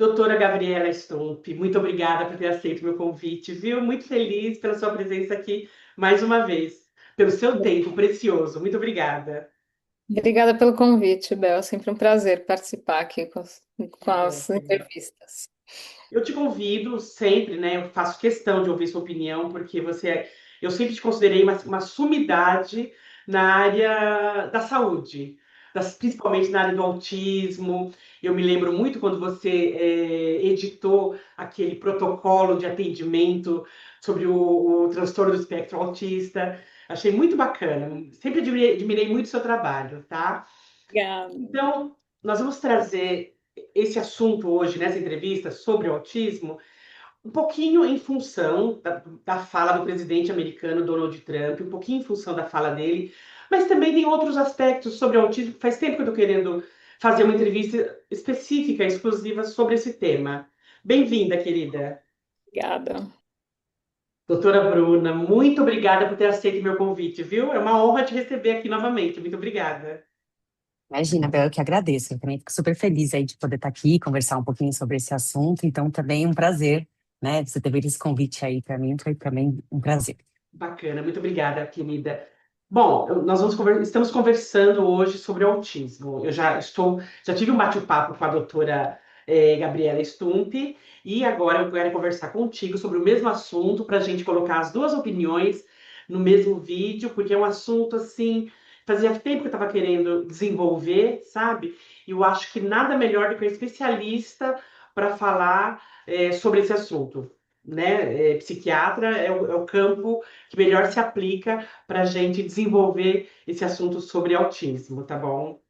Doutora Gabriela Stump, muito obrigada por ter aceito o meu convite, viu? Muito feliz pela sua presença aqui mais uma vez, pelo seu tempo precioso. Muito obrigada. Obrigada pelo convite, Bel. É sempre um prazer participar aqui com É, as entrevistas. eu te convido sempre, né? Eu faço questão de ouvir sua opinião, porque eu sempre te considerei uma sumidade na área da saúde, principalmente na área do autismo. Eu me lembro muito quando você editou aquele protocolo de atendimento sobre o transtorno do espectro autista. Achei muito bacana. Sempre admirei muito o seu trabalho, tá? Obrigada. Então, nós vamos trazer esse assunto hoje, nessa entrevista, sobre o autismo, um pouquinho em função da fala do presidente americano Donald Trump, um pouquinho em função da fala dele, mas também tem outros aspectos sobre o autismo. Faz tempo que eu estou querendo fazer uma entrevista específica, exclusiva sobre esse tema. Bem-vinda, querida. Obrigada. Doutora Bruna, muito obrigada por ter aceito meu convite, viu? É uma honra te receber aqui novamente. Muito obrigada. Imagina, Bel, eu que agradeço. Eu também fico super feliz aí de poder estar aqui, conversar um pouquinho sobre esse assunto. Então, também um prazer, né? Você ter esse convite aí para mim foi também um prazer. Bacana, muito obrigada, querida. Bom, estamos conversando hoje sobre autismo. Já tive um bate-papo com a doutora Gabriela Stump e agora eu quero conversar contigo sobre o mesmo assunto para a gente colocar as duas opiniões no mesmo vídeo, porque é um assunto assim, fazia tempo que eu estava querendo desenvolver, sabe? E eu acho que nada melhor do que um especialista para falar sobre esse assunto, né? Psiquiatra é o campo que melhor se aplica para a gente desenvolver esse assunto sobre autismo, tá bom?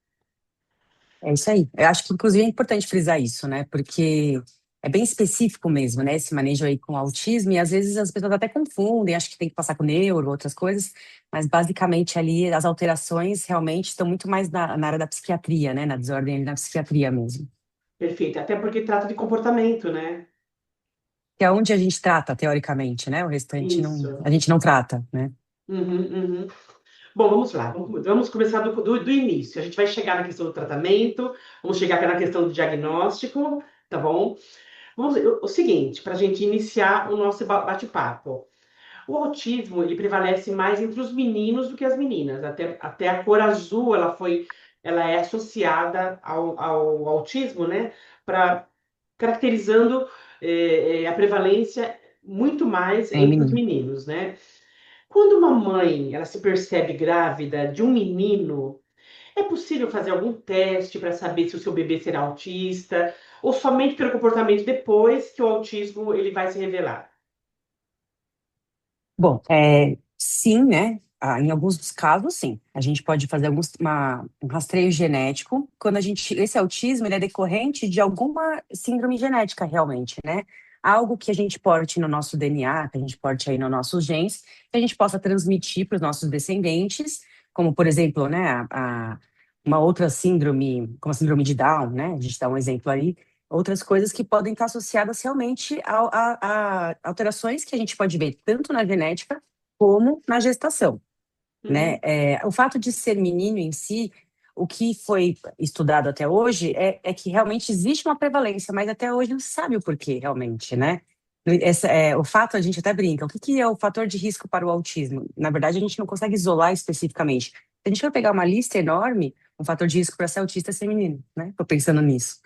É isso aí. Eu acho que, inclusive, é importante frisar isso, né? Porque é bem específico mesmo, né? Esse manejo aí com autismo, e às vezes as pessoas até confundem, acham que tem que passar com neuro, outras coisas, mas basicamente ali as alterações realmente estão muito mais na área da psiquiatria, né? Na desordem ali na psiquiatria mesmo. Perfeito. Até porque trata de comportamento, né? Que é onde a gente trata, teoricamente, né? O restante não, Isso. a gente não trata, né? Uhum, uhum. Bom, vamos lá. Vamos começar do início. A gente vai chegar na questão do tratamento, vamos chegar na questão do diagnóstico, tá bom? O seguinte, para a gente iniciar o nosso bate-papo. O autismo, ele prevalece mais entre os meninos do que as meninas. Até a cor azul, ela é associada ao autismo, né? Para caracterizando a prevalência muito mais É, entre os menino. meninos, né? Quando uma mãe, ela se percebe grávida de um menino, é possível fazer algum teste para saber se o seu bebê será autista ou somente pelo comportamento depois que o autismo ele vai se revelar? Bom, sim, né? Em alguns dos casos, sim. A gente pode fazer um rastreio genético quando esse autismo ele é decorrente de alguma síndrome genética, realmente, né? Algo que a gente porte no nosso DNA, que a gente porte aí nos nossos genes, que a gente possa transmitir para os nossos descendentes, como, por exemplo, né, uma outra síndrome, como a síndrome de Down, né? A gente dá um exemplo aí, outras coisas que podem estar associadas realmente a alterações que a gente pode ver tanto na genética como na gestação, né? Uhum. O fato de ser menino em si, o que foi estudado até hoje é que realmente existe uma prevalência, mas até hoje não se sabe o porquê realmente, né? O fato, a gente até brinca, o que que é o fator de risco para o autismo? Na verdade, a gente não consegue isolar especificamente. Se a gente for pegar uma lista enorme, um fator de risco para ser autista é ser menino, né? Tô pensando nisso.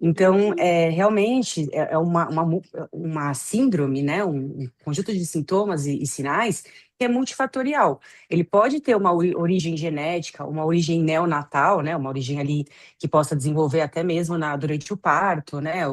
Então, Entendi. realmente é uma síndrome, né? Um conjunto de sintomas e sinais que é multifatorial. Ele pode ter uma origem genética, uma origem neonatal, né? Uma origem ali que possa desenvolver até mesmo durante o parto, né?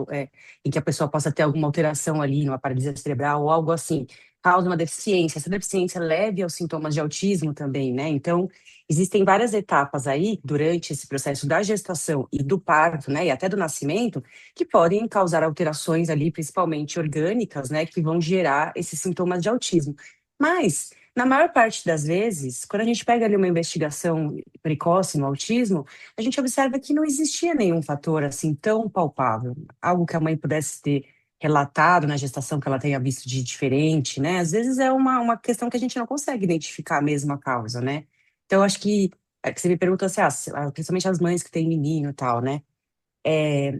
Em que a pessoa possa ter alguma alteração ali, numa paralisia cerebral ou algo assim. Causa uma deficiência. Essa deficiência leve aos sintomas de autismo também, né? Então, existem várias etapas aí, durante esse processo da gestação e do parto, né, e até do nascimento, que podem causar alterações ali, principalmente orgânicas, né, que vão gerar esses sintomas de autismo. Mas, na maior parte das vezes, quando a gente pega ali uma investigação precoce no autismo, a gente observa que não existia nenhum fator assim tão palpável, algo que a mãe pudesse ter relatado na gestação que ela tenha visto de diferente, né? Às vezes é uma questão que a gente não consegue identificar a mesma causa, né? Então, acho que você me perguntou assim, principalmente as mães que têm menino e tal, né?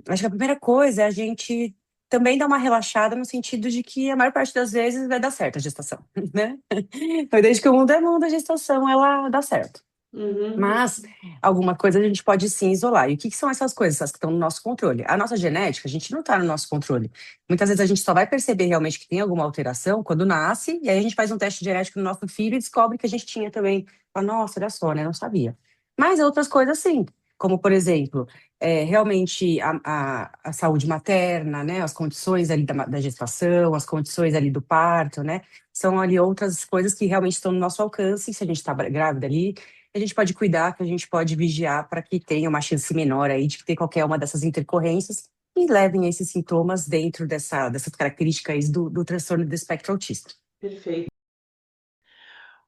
Acho que a primeira coisa é a gente também dar uma relaxada no sentido de que a maior parte das vezes vai dar certo a gestação, né? Então, desde que o mundo é mundo, a gestação, ela dá certo. Uhum. Mas alguma coisa a gente pode sim isolar. E o que que são essas coisas? Essas que estão no nosso controle. A nossa genética, a gente não está no nosso controle. Muitas vezes a gente só vai perceber realmente que tem alguma alteração quando nasce, e aí a gente faz um teste genético no nosso filho e descobre que a gente tinha também. Fala, nossa, olha só, né? Não sabia. Mas outras coisas sim, como por exemplo, realmente a saúde materna, né? As condições ali da gestação, as condições ali do parto, né? São ali outras coisas que realmente estão no nosso alcance, se a gente está grávida ali a gente pode cuidar, que a gente pode vigiar para que tenha uma chance menor aí de ter qualquer uma dessas intercorrências e levem a esses sintomas dentro dessas características do transtorno do espectro autista. Perfeito.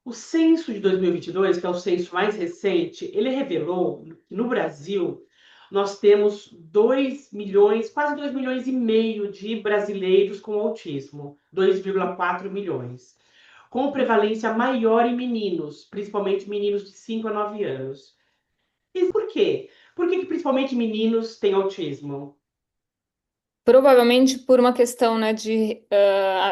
O censo de 2022, que é o censo mais recente, ele revelou que no Brasil nós temos 2 milhões, quase 2 milhões e meio de brasileiros com autismo, 2,4 milhões, com prevalência maior em meninos, principalmente meninos de 5 a 9 anos. E por quê? Por que principalmente meninos têm autismo? Provavelmente por uma questão, né,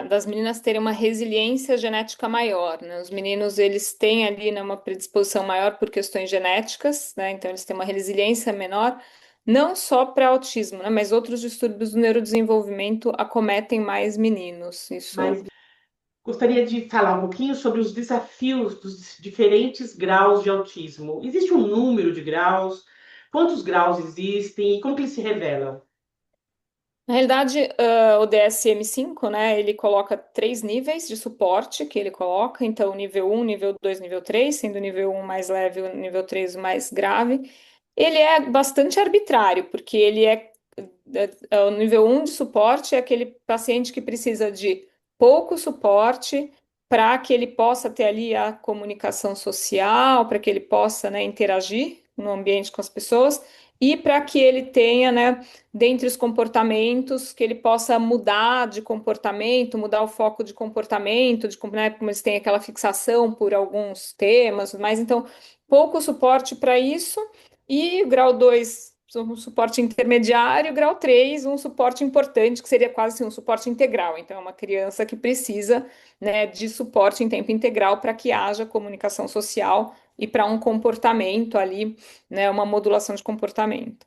das meninas terem uma resiliência genética maior, né? Os meninos, eles têm ali, né, uma predisposição maior por questões genéticas, né? Então, eles têm uma resiliência menor, não só para autismo, né, mas outros distúrbios do neurodesenvolvimento acometem mais meninos. Isso. Mas gostaria de falar um pouquinho sobre os desafios dos diferentes graus de autismo. Existe um número de graus? Quantos graus existem e como que eles se revelam? Na realidade, o DSM-5, né, ele coloca 3 níveis de suporte que ele coloca, então nível 1, nível 2, nível 3, sendo o nível 1 mais leve e o nível 3 o mais grave. Ele é bastante arbitrário, porque o nível 1 de suporte é aquele paciente que precisa de pouco suporte para que ele possa ter ali a comunicação social, para que ele possa, né, interagir no ambiente com as pessoas e para que ele tenha, né, dentre os comportamentos, que ele possa mudar de comportamento, mudar o foco de comportamento, né, como eles têm aquela fixação por alguns temas, mas então pouco suporte para isso, e o grau 2 um suporte intermediário, grau 3 um suporte importante, que seria quase assim, um suporte integral. Então, é uma criança que precisa, né, de suporte em tempo integral para que haja comunicação social e para um comportamento ali, né, uma modulação de comportamento.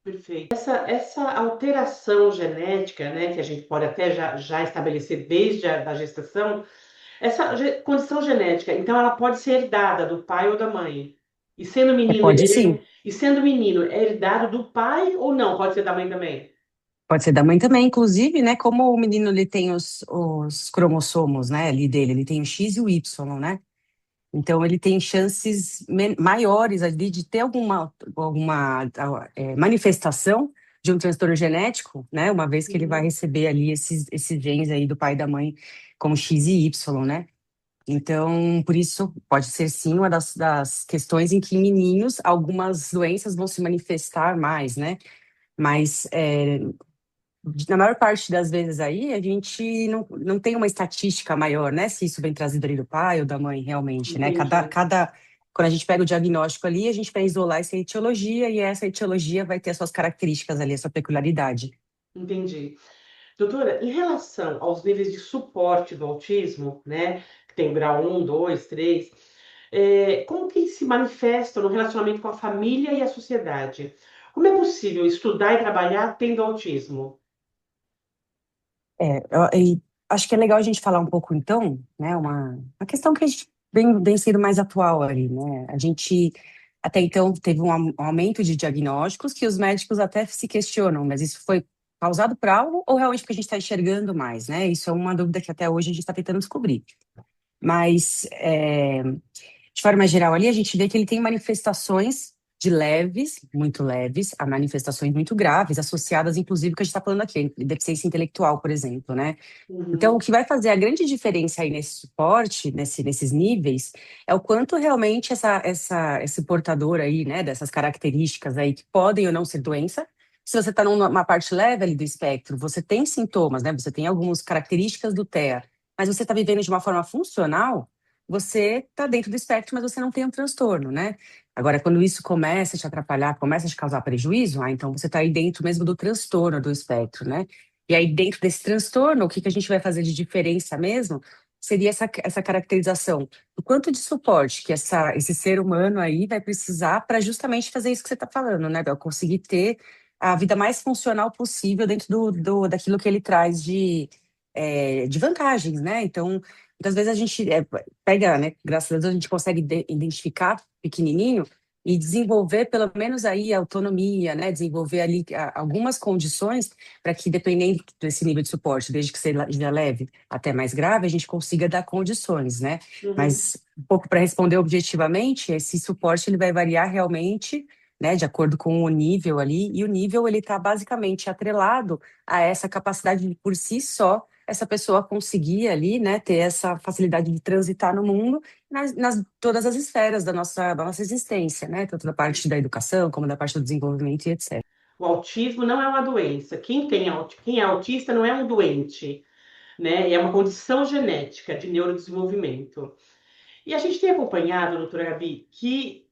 Perfeito. Essa alteração genética, né, que a gente pode até já estabelecer desde a da gestação, essa condição genética, então ela pode ser herdada do pai ou da mãe. E sendo menino, Pode sim. é herdado do pai ou não? Pode ser da mãe também? Pode ser da mãe também, inclusive, né? Como o menino ele tem os cromossomos, né, ali dele, ele tem o X e o Y, né? Então ele tem chances maiores ali de ter alguma manifestação de um transtorno genético, né? Uma vez que ele vai Uhum. receber ali esses genes aí do pai e da mãe como X e Y, né? Então, por isso, pode ser sim uma das questões em que em meninos algumas doenças vão se manifestar mais, né? Mas na maior parte das vezes aí, a gente não tem uma estatística maior, né? Se isso vem trazido ali do pai ou da mãe, realmente, né? Entendi, Quando a gente pega o diagnóstico ali, a gente vai isolar essa etiologia e essa etiologia vai ter as suas características ali, a sua peculiaridade. entendi. Doutora, em relação aos níveis de suporte do autismo, né, que tem grau 1, 2, 3, como que se manifestam no relacionamento com a família e a sociedade? Como é possível estudar e trabalhar tendo autismo? E acho que é legal a gente falar um pouco, então, né? Uma questão que a gente vem sendo mais atual ali, né? A gente, até então, teve um aumento de diagnósticos que os médicos até se questionam, mas isso foi causado por algo ou realmente porque a gente está enxergando mais, né? Isso é uma dúvida que até hoje a gente está tentando descobrir. Mas, de forma geral, ali a gente vê que ele tem manifestações de leves, muito leves, a manifestações muito graves, associadas, inclusive, ao que a gente está falando aqui, deficiência intelectual, por exemplo, né? Então, o Uhum, que vai fazer a grande diferença aí nesse suporte, nesses níveis, é o quanto realmente esse portador aí, né, dessas características aí, que podem ou não ser doença, se você está numa parte leve ali do espectro, você tem sintomas, né? Você tem algumas características do TEA, mas você está vivendo de uma forma funcional, você está dentro do espectro, mas você não tem um transtorno, né? Agora, quando isso começa a te atrapalhar, começa a te causar prejuízo, então você está aí dentro mesmo do transtorno do espectro, né? E aí, dentro desse transtorno, o que que a gente vai fazer de diferença mesmo seria essa caracterização do quanto de suporte que esse ser humano aí vai precisar para justamente fazer isso que você está falando, né, Bel? Conseguir ter a vida mais funcional possível dentro daquilo que ele traz de vantagens, né? Então, muitas vezes a gente pega, né, graças a Deus a gente consegue identificar pequenininho e desenvolver pelo menos aí a autonomia, né? Desenvolver ali algumas condições para que, dependendo desse nível de suporte, desde que seja leve até mais grave, a gente consiga dar condições, né? Uhum. Mas, um pouco para responder objetivamente, esse suporte ele vai variar realmente, né, de acordo com o nível ali, e o nível ele está basicamente atrelado a essa capacidade de, por si só, essa pessoa conseguir ali, né, ter essa facilidade de transitar no mundo nas todas as esferas da nossa existência, né, tanto da parte da educação como da parte do desenvolvimento e etc. O autismo não é uma doença. Quem é autista não é um doente, né? É uma condição genética de neurodesenvolvimento. E a gente tem acompanhado, doutora Gabi, que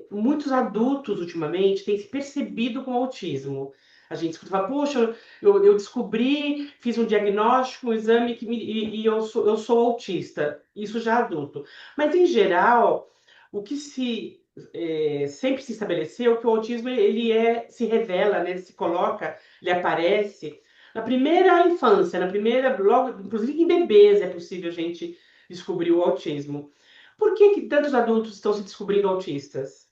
muitos adultos ultimamente têm se percebido com autismo. A gente escuta falar, poxa, eu descobri, fiz um diagnóstico, um exame e eu sou autista. Isso já adulto. Mas, em geral, o que sempre se estabeleceu é que o autismo se revela, né, ele se coloca, ele aparece na primeira infância, logo, inclusive em bebês é possível a gente descobrir o autismo. Por que que tantos adultos estão se descobrindo autistas?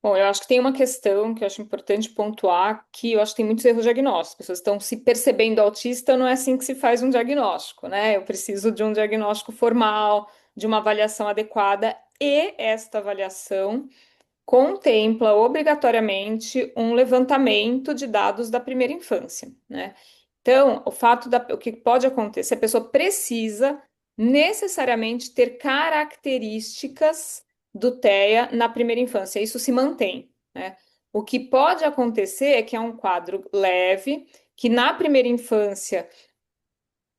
Bom, eu acho que tem uma questão que eu acho importante pontuar, que eu acho que tem muitos erros diagnósticos. As pessoas estão se percebendo autista, não é assim que se faz um diagnóstico, né? Eu preciso de um diagnóstico formal, de uma avaliação adequada, e esta avaliação contempla obrigatoriamente um levantamento de dados da primeira infância, né? Então, o que pode acontecer, a pessoa precisa necessariamente ter características do TEA na primeira infância, isso se mantém, né? O que pode acontecer é que é um quadro leve, que na primeira infância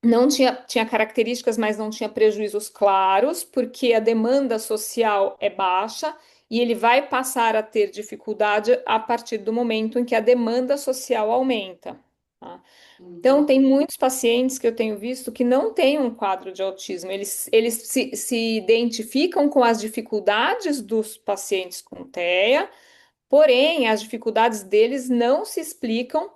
não tinha características, mas não tinha prejuízos claros, porque a demanda social é baixa e ele vai passar a ter dificuldade a partir do momento em que a demanda social aumenta. Tá? Então, Uhum. tem muitos pacientes que eu tenho visto que não têm um quadro de autismo, eles se identificam com as dificuldades dos pacientes com TEA. Porém, as dificuldades deles não se explicam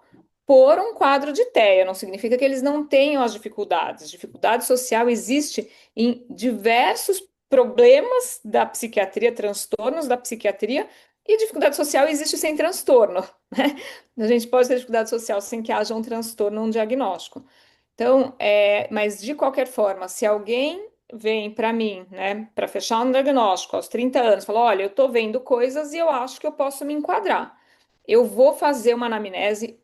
por um quadro de TEA. Não significa que eles não tenham as dificuldades. Dificuldade social existe em diversos problemas da psiquiatria, transtornos da psiquiatria, e dificuldade social existe sem transtorno, né? A gente pode ter dificuldade social sem que haja um transtorno, um diagnóstico. Então, mas de qualquer forma, se alguém vem para mim, né, para fechar um diagnóstico aos 30 anos, fala, olha, eu estou vendo coisas e eu acho que eu posso me enquadrar. Eu vou fazer uma anamnese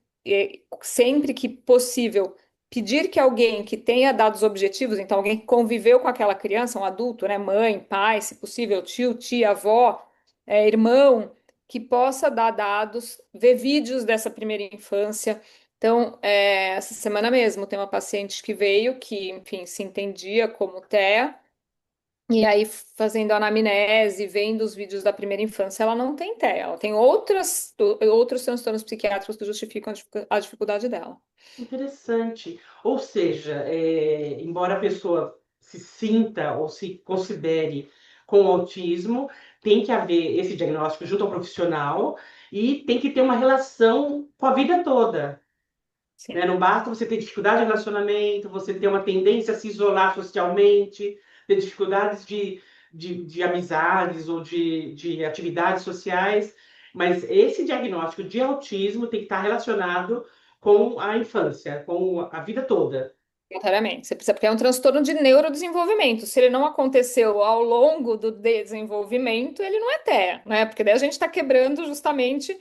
sempre que possível, pedir que alguém que tenha dados objetivos, então alguém que conviveu com aquela criança, um adulto, né, mãe, pai, se possível, tio, tia, avó, irmão, que possa dar dados, ver vídeos dessa primeira infância. Então, essa semana mesmo, tem uma paciente que veio, que, enfim, se entendia como TEA, e aí, fazendo anamnese, vendo os vídeos da primeira infância, ela não tem TEA, ela tem outros transtornos psiquiátricos que justificam a dificuldade dela. Interessante. Ou seja, embora a pessoa se sinta ou se considere com autismo, tem que haver esse diagnóstico junto ao profissional e tem que ter uma relação com a vida toda, né? Sim. Não basta você ter dificuldade de relacionamento, você ter uma tendência a se isolar socialmente, ter dificuldades de amizades ou de atividades sociais, mas esse diagnóstico de autismo tem que estar relacionado com a infância, com a vida toda. Voluntariamente. Você precisa, porque é um transtorno de neurodesenvolvimento. Se ele não aconteceu ao longo do desenvolvimento, ele não é TEA, né? Porque daí a gente está quebrando justamente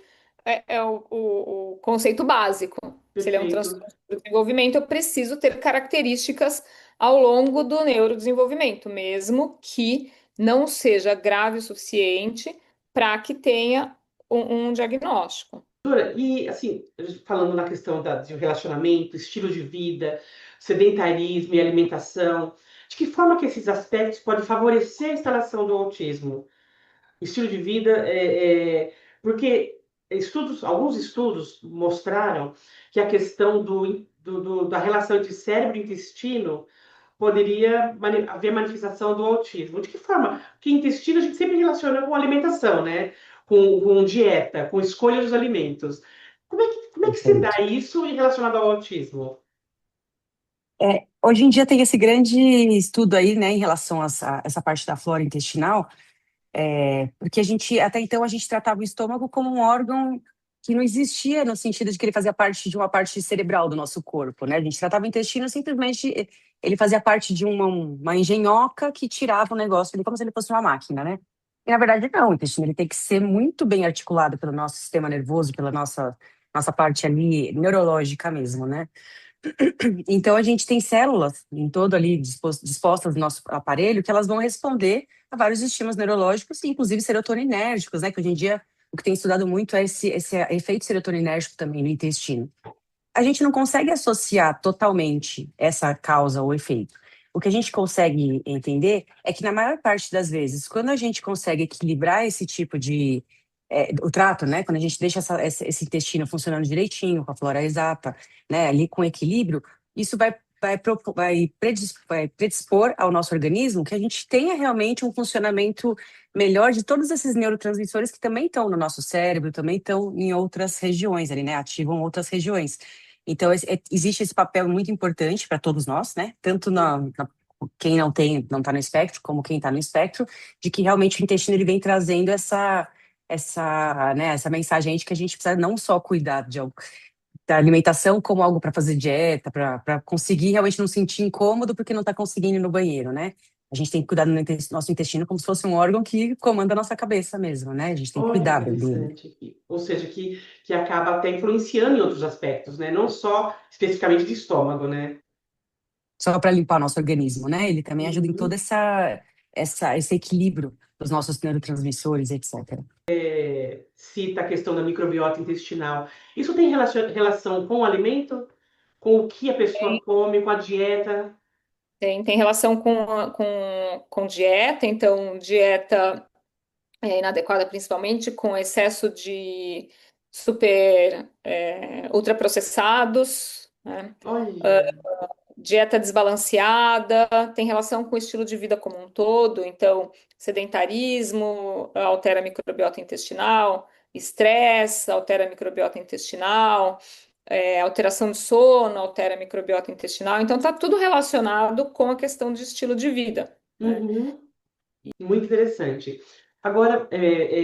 o conceito básico. Se ele é um Perfeito. transtorno de desenvolvimento, eu preciso ter características ao longo do neurodesenvolvimento, mesmo que não seja grave o suficiente para que tenha um diagnóstico. Doutora, e assim, falando na questão de relacionamento, estilo de vida, sedentarismo e alimentação, De que forma que esses aspectos podem favorecer a instalação do autismo? Estilo de vida, porque alguns estudos mostraram que a questão da relação entre cérebro e intestino poderia haver manifestação do autismo. De que forma? Porque intestino a gente sempre relaciona com alimentação, né? Com dieta, com escolha dos alimentos. Como é que se dá Perfeito. isso relacionado ao autismo? Hoje em dia tem esse grande estudo aí, né, em relação a essa parte da flora intestinal, porque até então, a gente tratava o estômago como um órgão que não existia no sentido de que ele fazia parte de uma parte cerebral do nosso corpo, né? A gente tratava o intestino simplesmente, ele fazia parte de uma engenhoca que tirava o negócio ali como se ele fosse uma máquina, né? E na verdade não, o intestino ele tem que ser muito bem articulado pelo nosso sistema nervoso, pela nossa parte ali neurológica mesmo, né? Então, a gente tem células em todo ali dispostas no nosso aparelho que elas vão responder a vários estímulos neurológicos, inclusive serotoninérgicos, né? Que hoje em dia o que tem estudado muito é esse efeito serotoninérgico também no intestino. A gente não consegue associar totalmente essa causa ou efeito. O que a gente consegue entender é que, na maior parte das vezes, quando a gente consegue equilibrar esse tipo de. O trato, né? Quando a gente deixa esse intestino funcionando direitinho, com a flora exata, né? Ali com equilíbrio, isso vai predispor ao nosso organismo que a gente tenha realmente um funcionamento melhor de todos esses neurotransmissores que também estão no nosso cérebro, também estão em outras regiões ali, né? Ativam outras regiões. Então, existe esse papel muito importante para todos nós, né? Tanto quem não está no espectro, como quem está no espectro, de que realmente o intestino ele vem trazendo essa mensagem aí de que a gente precisa não só cuidar da alimentação como algo para fazer dieta, para conseguir realmente não sentir incômodo porque não está conseguindo ir no banheiro, né? A gente tem que cuidar do nosso intestino como se fosse um órgão que comanda a nossa cabeça mesmo, né? A gente tem que Olha que cuidar dele. interessante aqui. Ou seja, que acaba até influenciando em outros aspectos, né? Não só especificamente de estômago, né? Só para limpar nosso organismo, né? Ele também ajuda em todo Uhum. esse equilíbrio dos nossos neurotransmissores, etc. Cita a questão da microbiota intestinal. Isso tem relação com o alimento? Com o que a pessoa come, com a dieta? Tem relação com dieta, então dieta inadequada principalmente com excesso de ultraprocessados, né? Olha. Dieta desbalanceada, tem relação com o estilo de vida como um todo, então sedentarismo altera a microbiota intestinal, estresse altera a microbiota intestinal, alteração de sono altera a microbiota intestinal, então está tudo relacionado com a questão de estilo de vida, né? Uhum. Muito interessante. Agora,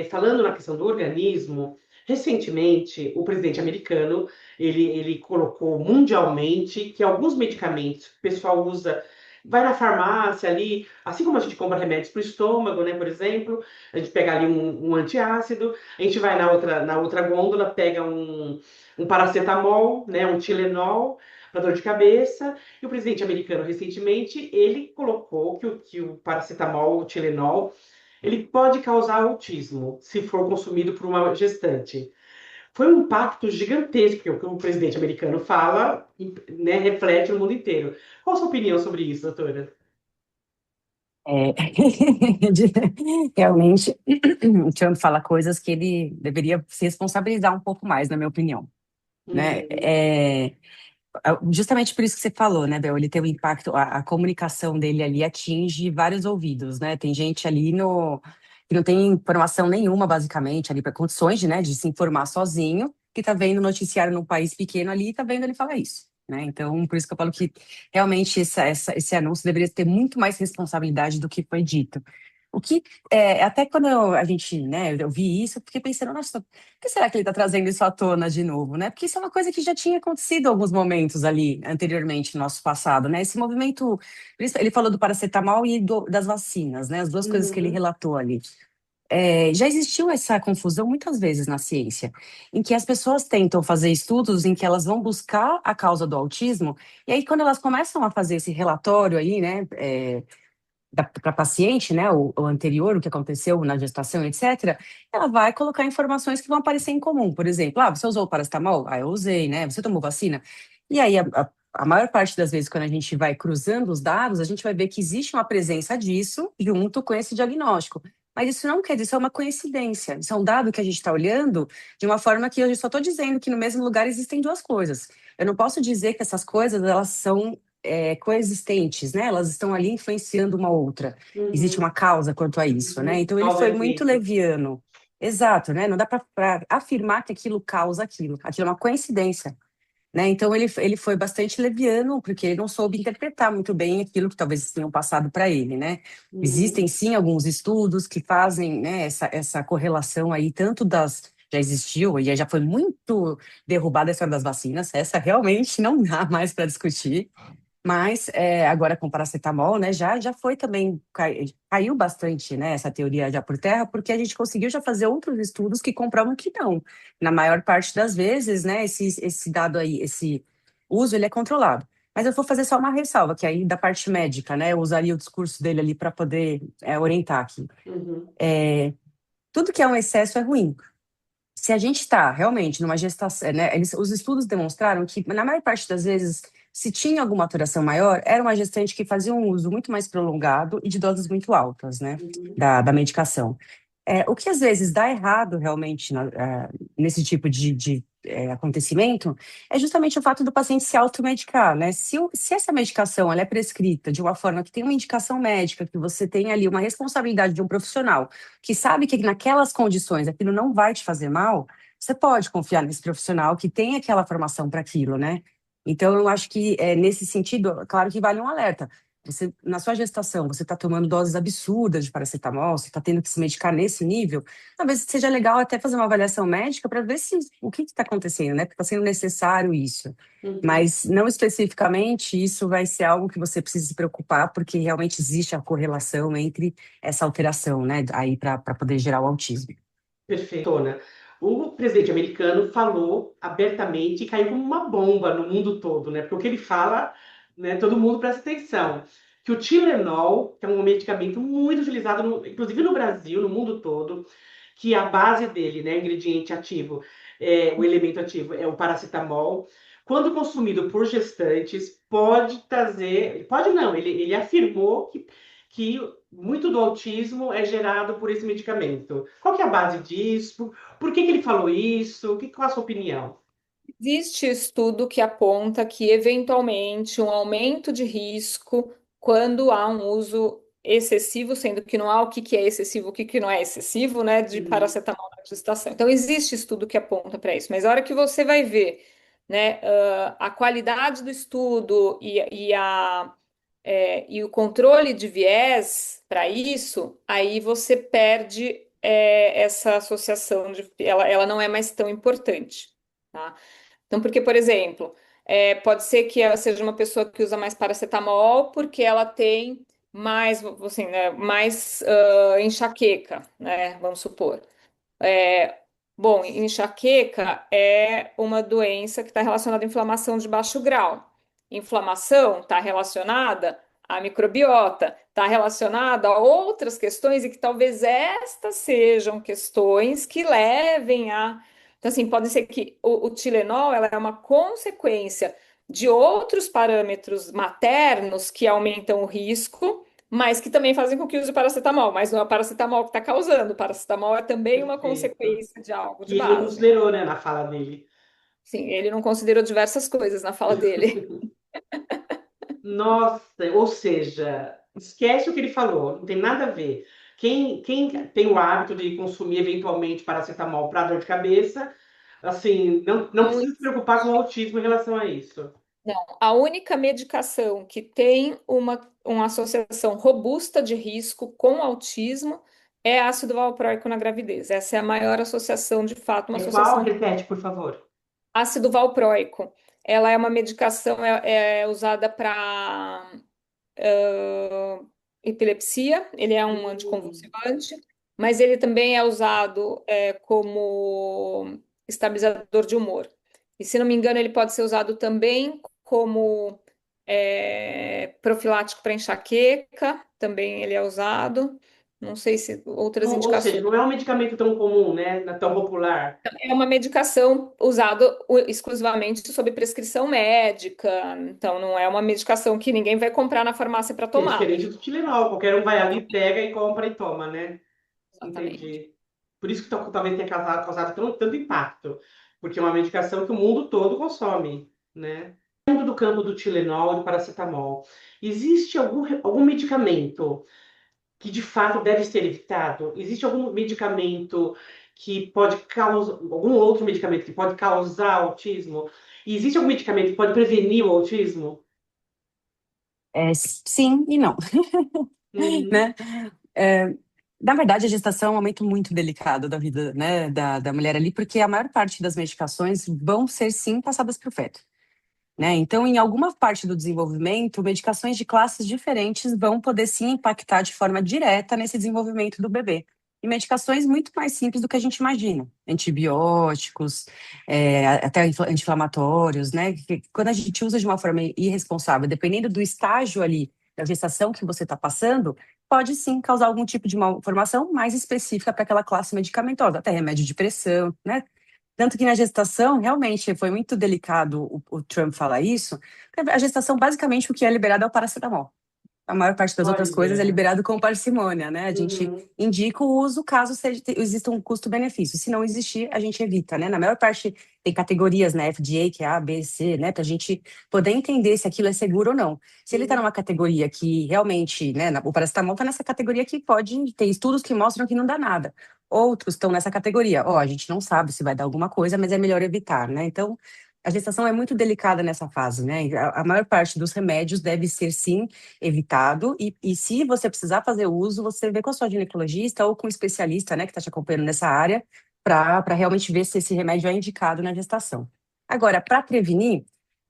falando na questão do organismo, recentemente o presidente americano ele colocou mundialmente que alguns medicamentos que o pessoal usa, vai na farmácia ali, assim como a gente compra remédios para o estômago, né, por exemplo, a gente pega ali um antiácido, a gente vai na outra gôndola, pega um paracetamol, né, um Tilenol para dor de cabeça, e o presidente americano, recentemente, ele colocou que o paracetamol, o Tilenol, ele pode causar autismo se for consumido por uma gestante. Foi um impacto gigantesco, porque o que o presidente americano fala, né, reflete no mundo inteiro. Qual a sua opinião sobre isso, doutora? É, realmente, o Trump fala coisas que ele deveria se responsabilizar um pouco mais, na minha opinião, né? Uhum. Justamente por isso que você falou, né, Bel? Ele tem um impacto, a comunicação dele ali atinge vários ouvidos, né? Tem gente ali que não tem informação nenhuma, basicamente, ali para condições de se informar sozinho, que tá vendo noticiário num país pequeno ali e tá vendo ele falar isso, né? Então, por isso que eu falo que realmente esse anúncio deveria ter muito mais responsabilidade do que foi dito. O que, até quando a gente, né, eu vi isso, eu fiquei pensando, nossa, por que será que ele está trazendo isso à tona de novo, né? Porque isso é uma coisa que já tinha acontecido em alguns momentos ali, anteriormente, no nosso passado, né? Esse movimento, ele falou do paracetamol e das vacinas, né? As duas coisas que ele Uhum. relatou ali. Já existiu essa confusão muitas vezes na ciência, em que as pessoas tentam fazer estudos em que elas vão buscar a causa do autismo, e aí quando elas começam a fazer esse relatório aí, né, para paciente, né, o anterior, o que aconteceu na gestação, etc., ela vai colocar informações que vão aparecer em comum. Por exemplo, você usou o paracetamol? Ah, eu usei, né? Você tomou vacina? E aí a maior parte das vezes, quando a gente vai cruzando os dados, a gente vai ver que existe uma presença disso junto com esse diagnóstico. Mas isso não quer dizer, isso é uma coincidência. Isso é um dado que a gente está olhando de uma forma que eu só estou dizendo que no mesmo lugar existem duas coisas. Eu não posso dizer que essas coisas elas são coexistentes, né? Elas estão ali influenciando uma outra. Existe Uhum, uma causa quanto a isso, né? uhum. Então ele Causa foi e muito efeito. leviano. Exato, né? Não dá para afirmar que aquilo causa aquilo. Aquilo é uma coincidência, né? Então ele foi bastante leviano, porque ele não soube interpretar muito bem aquilo que talvez tenham passado para ele, né? Uhum. Existem sim alguns estudos que fazem, né, essa correlação aí, tanto das. Já existiu e já foi muito derrubada a história das vacinas, essa realmente não dá mais para discutir. Mas agora com paracetamol, né, já foi também, caiu bastante, né, essa teoria já por terra, porque a gente conseguiu já fazer outros estudos que comprovam que não. Na maior parte das vezes, né, esse dado aí, esse uso, ele é controlado. Mas eu vou fazer só uma ressalva, que aí da parte médica, né, eu usaria o discurso dele ali para poder orientar aqui. Uhum. Tudo que é um excesso é ruim. Se a gente está realmente numa gestação, né, os estudos demonstraram que, na maior parte das vezes, se tinha alguma alteração maior, era uma gestante que fazia um uso muito mais prolongado e de doses muito altas, né, Uhum. da medicação. O que às vezes dá errado realmente nesse tipo de acontecimento é justamente o fato do paciente se automedicar, né? Se essa medicação ela é prescrita de uma forma que tem uma indicação médica, que você tem ali uma responsabilidade de um profissional que sabe que naquelas condições aquilo não vai te fazer mal, você pode confiar nesse profissional que tem aquela formação para aquilo, né? Então, eu acho que nesse sentido, claro que vale um alerta. Você, na sua gestação, você está tomando doses absurdas de paracetamol, você está tendo que se medicar nesse nível, talvez seja legal até fazer uma avaliação médica para ver se o que está acontecendo, né? Porque está sendo necessário isso. Uhum. Mas não especificamente isso vai ser algo que você precisa se preocupar, porque realmente existe a correlação entre essa alteração, né? Aí para poder gerar o autismo. Perfeito, né? O presidente americano falou abertamente e caiu como uma bomba no mundo todo, né? Porque o que ele fala, né, todo mundo presta atenção. Que o Tilenol, que é um medicamento muito utilizado, inclusive no Brasil, no mundo todo, que a base dele, né, o ingrediente ativo, o elemento ativo é o paracetamol. Quando consumido por gestantes, pode trazer, pode não, ele afirmou que muito do autismo é gerado por esse medicamento. Qual que é a base disso? Por que ele falou isso? Qual a sua opinião? Existe estudo que aponta que, eventualmente, um aumento de risco quando há um uso excessivo, sendo que não há o que que é excessivo, o que que não é excessivo, né, de Uhum. paracetamol na gestação. Então, existe estudo que aponta para isso, mas a hora que você vai ver, né, a qualidade do estudo e o controle de viés para isso, aí você perde essa associação ela não é mais tão importante, tá? Então, porque, por exemplo, pode ser que ela seja uma pessoa que usa mais paracetamol porque ela tem mais, assim, né, mais enxaqueca, né? Vamos supor. É, bom, enxaqueca é uma doença que está relacionada à inflamação de baixo grau. Inflamação está relacionada à microbiota, está relacionada a outras questões e que talvez estas sejam questões que levem a. Então, assim, pode ser que o Tilenol ela é uma consequência de outros parâmetros maternos que aumentam o risco, mas que também fazem com que use paracetamol, mas não é o paracetamol que está causando. O paracetamol é também uma Perfeito. consequência de algo de Que ele não base. considerou, né, na fala dele. Sim, ele não considerou diversas coisas na fala dele. Nossa, ou seja, esquece o que ele falou, não tem nada a ver. Quem tem o hábito de consumir eventualmente paracetamol para dor de cabeça, assim, não Não precisa se preocupar com o autismo em relação a isso. Não, a única medicação que tem uma associação robusta de risco com autismo é ácido valproico na gravidez. Essa é a maior associação, de fato, uma É qual? associação. Repete, por favor. Ácido valproico, ela é uma medicação é usada para epilepsia, ele é um Hum, anticonvulsivante, mas ele também é usado como estabilizador de humor. E se não me engano, ele pode ser usado também como profilático para enxaqueca, também ele é usado. Não sei se outras Ou seja, indicações. não é um medicamento tão comum, né? Não é tão popular. É uma medicação usada exclusivamente sob prescrição médica, então não é uma medicação que ninguém vai comprar na farmácia para Que é tomar. diferente do Tilenol. Qualquer um vai ali, pega e compra e toma, né? Exatamente. Entendi. Por isso que talvez tenha causado tanto impacto. Porque é uma medicação que o mundo todo consome, né? Dentro do campo do Tilenol e do paracetamol, existe algum medicamento que de fato deve ser evitado? Existe algum medicamento que pode causar, algum outro medicamento que pode causar autismo? E existe algum medicamento que pode prevenir o autismo? Sim e não, Uhum, né? É, na verdade, a gestação é um momento muito delicado da vida, né, da mulher ali, porque a maior parte das medicações vão ser, sim, passadas para o feto, né? Então, em alguma parte do desenvolvimento, medicações de classes diferentes vão poder, sim, impactar de forma direta nesse desenvolvimento do bebê. E medicações muito mais simples do que a gente imagina. Antibióticos, até anti-inflamatórios, né? Que quando a gente usa de uma forma irresponsável, dependendo do estágio ali da gestação que você está passando, pode sim causar algum tipo de malformação mais específica para aquela classe medicamentosa, até remédio de pressão, né? Tanto que na gestação, realmente, foi muito delicado o Trump falar isso, porque a gestação, basicamente, o que é liberado é o paracetamol. A maior parte das outras coisas é olha. liberado com parcimônia, né? A gente Uhum. indica o uso caso exista um custo-benefício. Se não existir, a gente evita, né? Na maior parte tem categorias, né? FDA, que é A, B, C, né? Para a gente poder entender se aquilo é seguro ou não. Se ele está Uhum. numa categoria que realmente, né? O paracetamol está nessa categoria que pode ter estudos que mostram que não dá nada. Outros estão nessa categoria. Ó, a gente não sabe se vai dar alguma coisa, mas é melhor evitar, né? Então, a gestação é muito delicada nessa fase, né? A maior parte dos remédios deve ser, sim, evitado. E se você precisar fazer uso, você vê com a sua ginecologista ou com um especialista, né, que está te acompanhando nessa área, para realmente ver se esse remédio é indicado na gestação. Agora, para prevenir,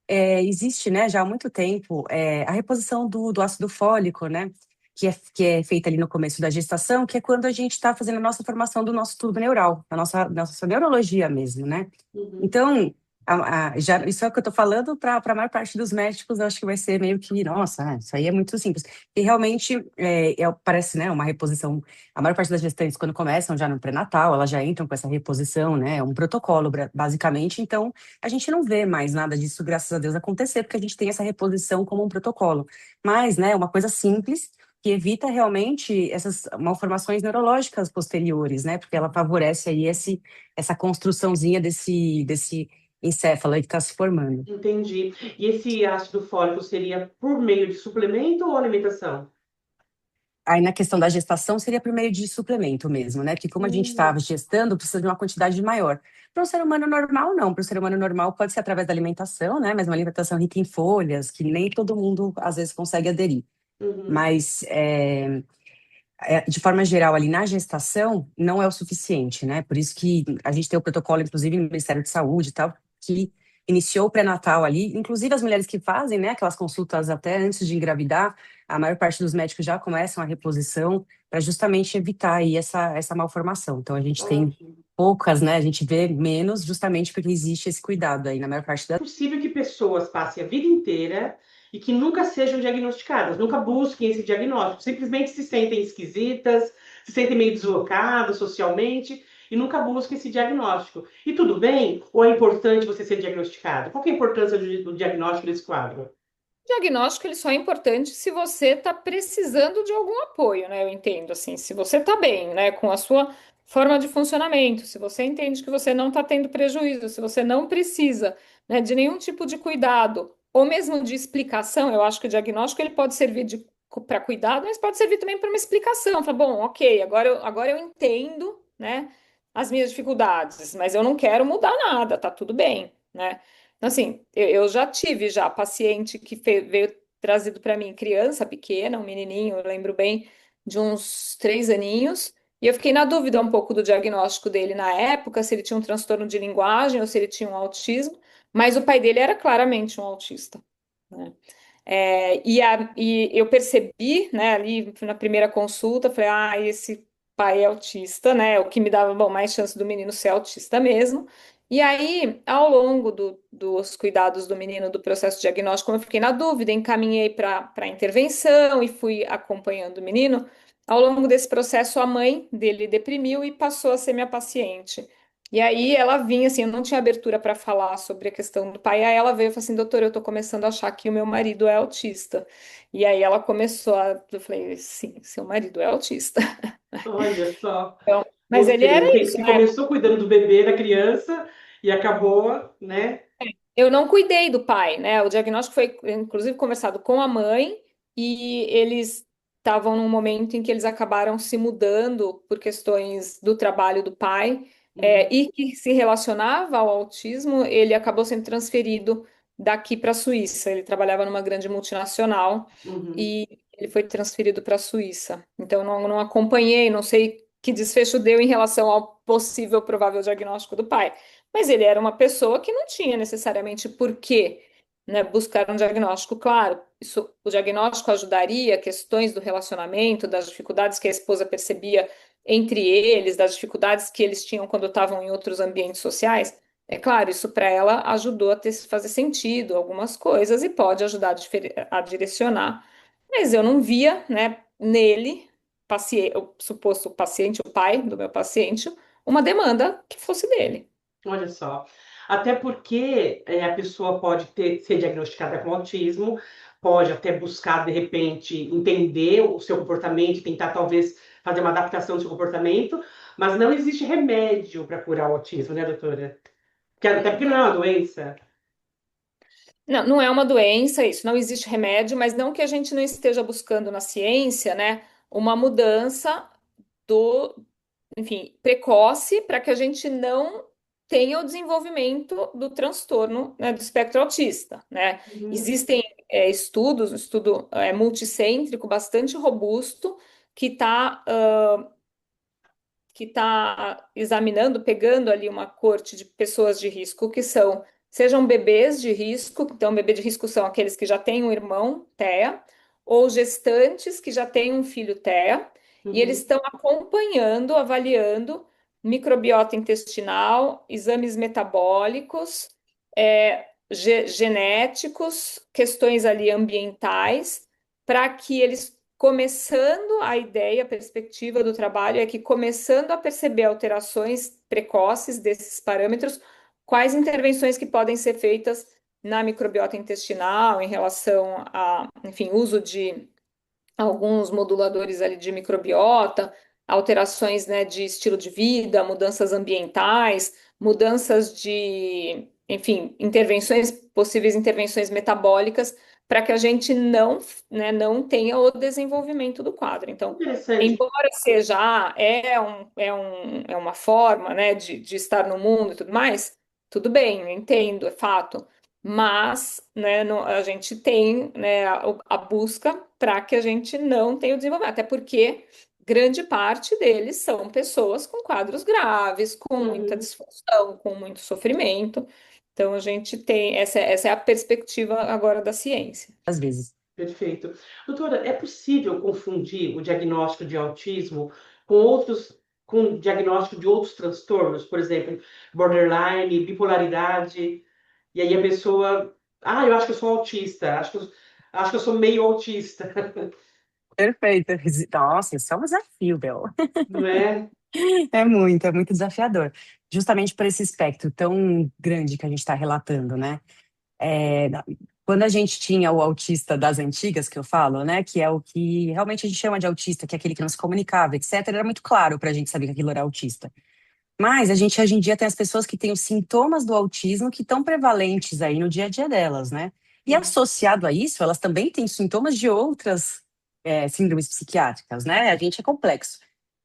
existe, né, já há muito tempo, a reposição do ácido fólico, né, que é feita ali no começo da gestação, que é quando a gente está fazendo a nossa formação do nosso tubo neural, da nossa neurologia mesmo, né? Uhum. Então, já, isso é o que eu estou falando para a maior parte dos médicos, eu acho que vai ser meio que, nossa, isso aí é muito simples. E realmente, parece, né, uma reposição. A maior parte das gestantes, quando começam já no pré-natal, elas já entram com essa reposição, né, é um protocolo, basicamente. Então, a gente não vê mais nada disso, graças a Deus, acontecer, porque a gente tem essa reposição como um protocolo. Mas, né, uma coisa simples, que evita realmente essas malformações neurológicas posteriores, né, porque ela favorece aí essa construçãozinha desse encéfalo aí que está se formando. Entendi. E esse ácido fólico seria por meio de suplemento ou alimentação? Aí na questão da gestação seria por meio de suplemento mesmo, né? Porque como a gente estava Hum, gestando, precisa de uma quantidade maior. Para um ser humano normal, não. Para o ser humano normal pode ser através da alimentação, né? Mas uma alimentação rica em folhas, que nem todo mundo às vezes consegue aderir. uhum. Mas de forma geral, ali na gestação, não é o suficiente, né? Por isso que a gente tem o protocolo, inclusive, no Ministério de Saúde e tal, que iniciou o pré-natal ali. Inclusive, as mulheres que fazem, né, aquelas consultas até antes de engravidar, a maior parte dos médicos já começam a reposição para justamente evitar aí essa malformação. Então, a gente tem Ótimo. poucas, né? A gente vê menos justamente porque existe esse cuidado aí na maior parte É das. possível que pessoas passem a vida inteira e que nunca sejam diagnosticadas, nunca busquem esse diagnóstico, simplesmente se sentem esquisitas, se sentem meio deslocadas socialmente e nunca busquem esse diagnóstico. E tudo bem? Ou é importante você ser diagnosticado? Qual que é a importância do diagnóstico desse quadro? Diagnóstico ele só é importante se você está precisando de algum apoio, né? Eu entendo assim, se você está bem, né, com a sua forma de funcionamento, se você entende que você não está tendo prejuízo, se você não precisa, né, de nenhum tipo de cuidado ou mesmo de explicação, eu acho que o diagnóstico ele pode servir para cuidado, mas pode servir também para uma explicação. Fala, bom, ok, agora eu entendo, né, as minhas dificuldades, mas eu não quero mudar nada, tá tudo bem, né? Então, assim, eu já tive já paciente que veio trazido para mim criança pequena, um menininho, eu lembro bem, de uns 3 aninhos, e eu fiquei na dúvida um pouco do diagnóstico dele na época, se ele tinha um transtorno de linguagem ou se ele tinha um autismo, mas o pai dele era claramente um autista, né? E eu percebi, né, ali na primeira consulta, falei, esse pai é autista, né? O que me dava, bom, mais chance do menino ser autista mesmo. E aí, ao longo dos cuidados do menino, do processo diagnóstico, eu fiquei na dúvida, encaminhei para intervenção e fui acompanhando o menino. ao longo desse processo, a mãe dele deprimiu e passou a ser minha paciente. E aí ela vinha, assim, eu não tinha abertura para falar sobre a questão do pai. Aí ela veio e falou assim, doutor, eu tô começando a achar que o meu marido é autista. E aí ela começou a... Eu falei, sim, seu marido é autista. Olha só. Então, Ou mas ele era seja, isso, você né? começou cuidando do bebê, da criança, e acabou, né? Eu não cuidei do pai, né? O diagnóstico foi, inclusive, conversado com a mãe e eles estavam num momento em que eles acabaram se mudando por questões do trabalho do pai, Uhum, e que se relacionava ao autismo, ele acabou sendo transferido daqui para a Suíça. Ele trabalhava numa grande multinacional uhum. e ele foi transferido para a Suíça. Então, não acompanhei, não sei que desfecho deu em relação ao possível, provável diagnóstico do pai. Mas ele era uma pessoa que não tinha necessariamente por quê, né, buscar um diagnóstico. Claro, isso, o diagnóstico ajudaria questões do relacionamento, das dificuldades que a esposa percebia entre eles, das dificuldades que eles tinham quando estavam em outros ambientes sociais. É claro, isso para ela ajudou a fazer sentido algumas coisas e pode ajudar a direcionar. Mas eu não via, né, nele, o suposto paciente, o pai do meu paciente, uma demanda que fosse dele. Olha só. Até porque a pessoa pode ser diagnosticada com autismo, pode até buscar, de repente, entender o seu comportamento e tentar, talvez, fazer uma adaptação do seu comportamento, mas não existe remédio para curar o autismo, né, doutora? Até porque não é uma doença. Não, não é uma doença, isso, não existe remédio, mas não que a gente não esteja buscando na ciência, né, uma mudança do, enfim, precoce para que a gente não tenha o desenvolvimento do transtorno, né, do espectro autista, né? Uhum, Existem estudos, um estudo multicêntrico bastante robusto que está examinando, pegando ali uma corte de pessoas de risco que são, sejam bebês de risco, então bebê de risco são aqueles que já têm um irmão TEA, ou gestantes que já têm um filho TEA, e eles uhum. estão acompanhando, avaliando microbiota intestinal, exames metabólicos, genéticos, questões ali ambientais, para que eles começando a ideia, a perspectiva do trabalho é que começando a perceber alterações precoces desses parâmetros, quais intervenções que podem ser feitas na microbiota intestinal em relação a, enfim, uso de alguns moduladores ali de microbiota, alterações, né, de estilo de vida, mudanças ambientais, mudanças de, enfim, intervenções, possíveis intervenções metabólicas, para que a gente não, né, não tenha o desenvolvimento do quadro. Então, Interessante. embora seja, é uma forma, né, de estar no mundo e tudo mais, tudo bem, eu entendo, é fato. Mas, né, a gente tem, né, a busca para que a gente não tenha o desenvolvimento, até porque grande parte deles são pessoas com quadros graves, com muita Uhum. disfunção, com muito sofrimento. Então, a gente tem, essa é a perspectiva agora da ciência. Às vezes. Perfeito. Doutora, é possível confundir o diagnóstico de autismo com outros, com diagnóstico de outros transtornos, por exemplo, borderline, bipolaridade, e aí a pessoa, eu acho que eu sou autista, acho que eu sou meio autista, Perfeito. Nossa, isso é um desafio, Bel. não é? É muito desafiador. Justamente por esse espectro tão grande que a gente está relatando, né? É, quando a gente tinha o autista das antigas, que eu falo, né? Que é o que realmente a gente chama de autista, que é aquele que não se comunicava, etc., era muito claro para a gente saber que aquilo era autista. Mas a gente hoje em dia tem as pessoas que têm os sintomas do autismo que estão prevalentes aí no dia a dia delas, né? E associado a isso, elas também têm sintomas de outras síndromes psiquiátricas, né? A gente é complexo.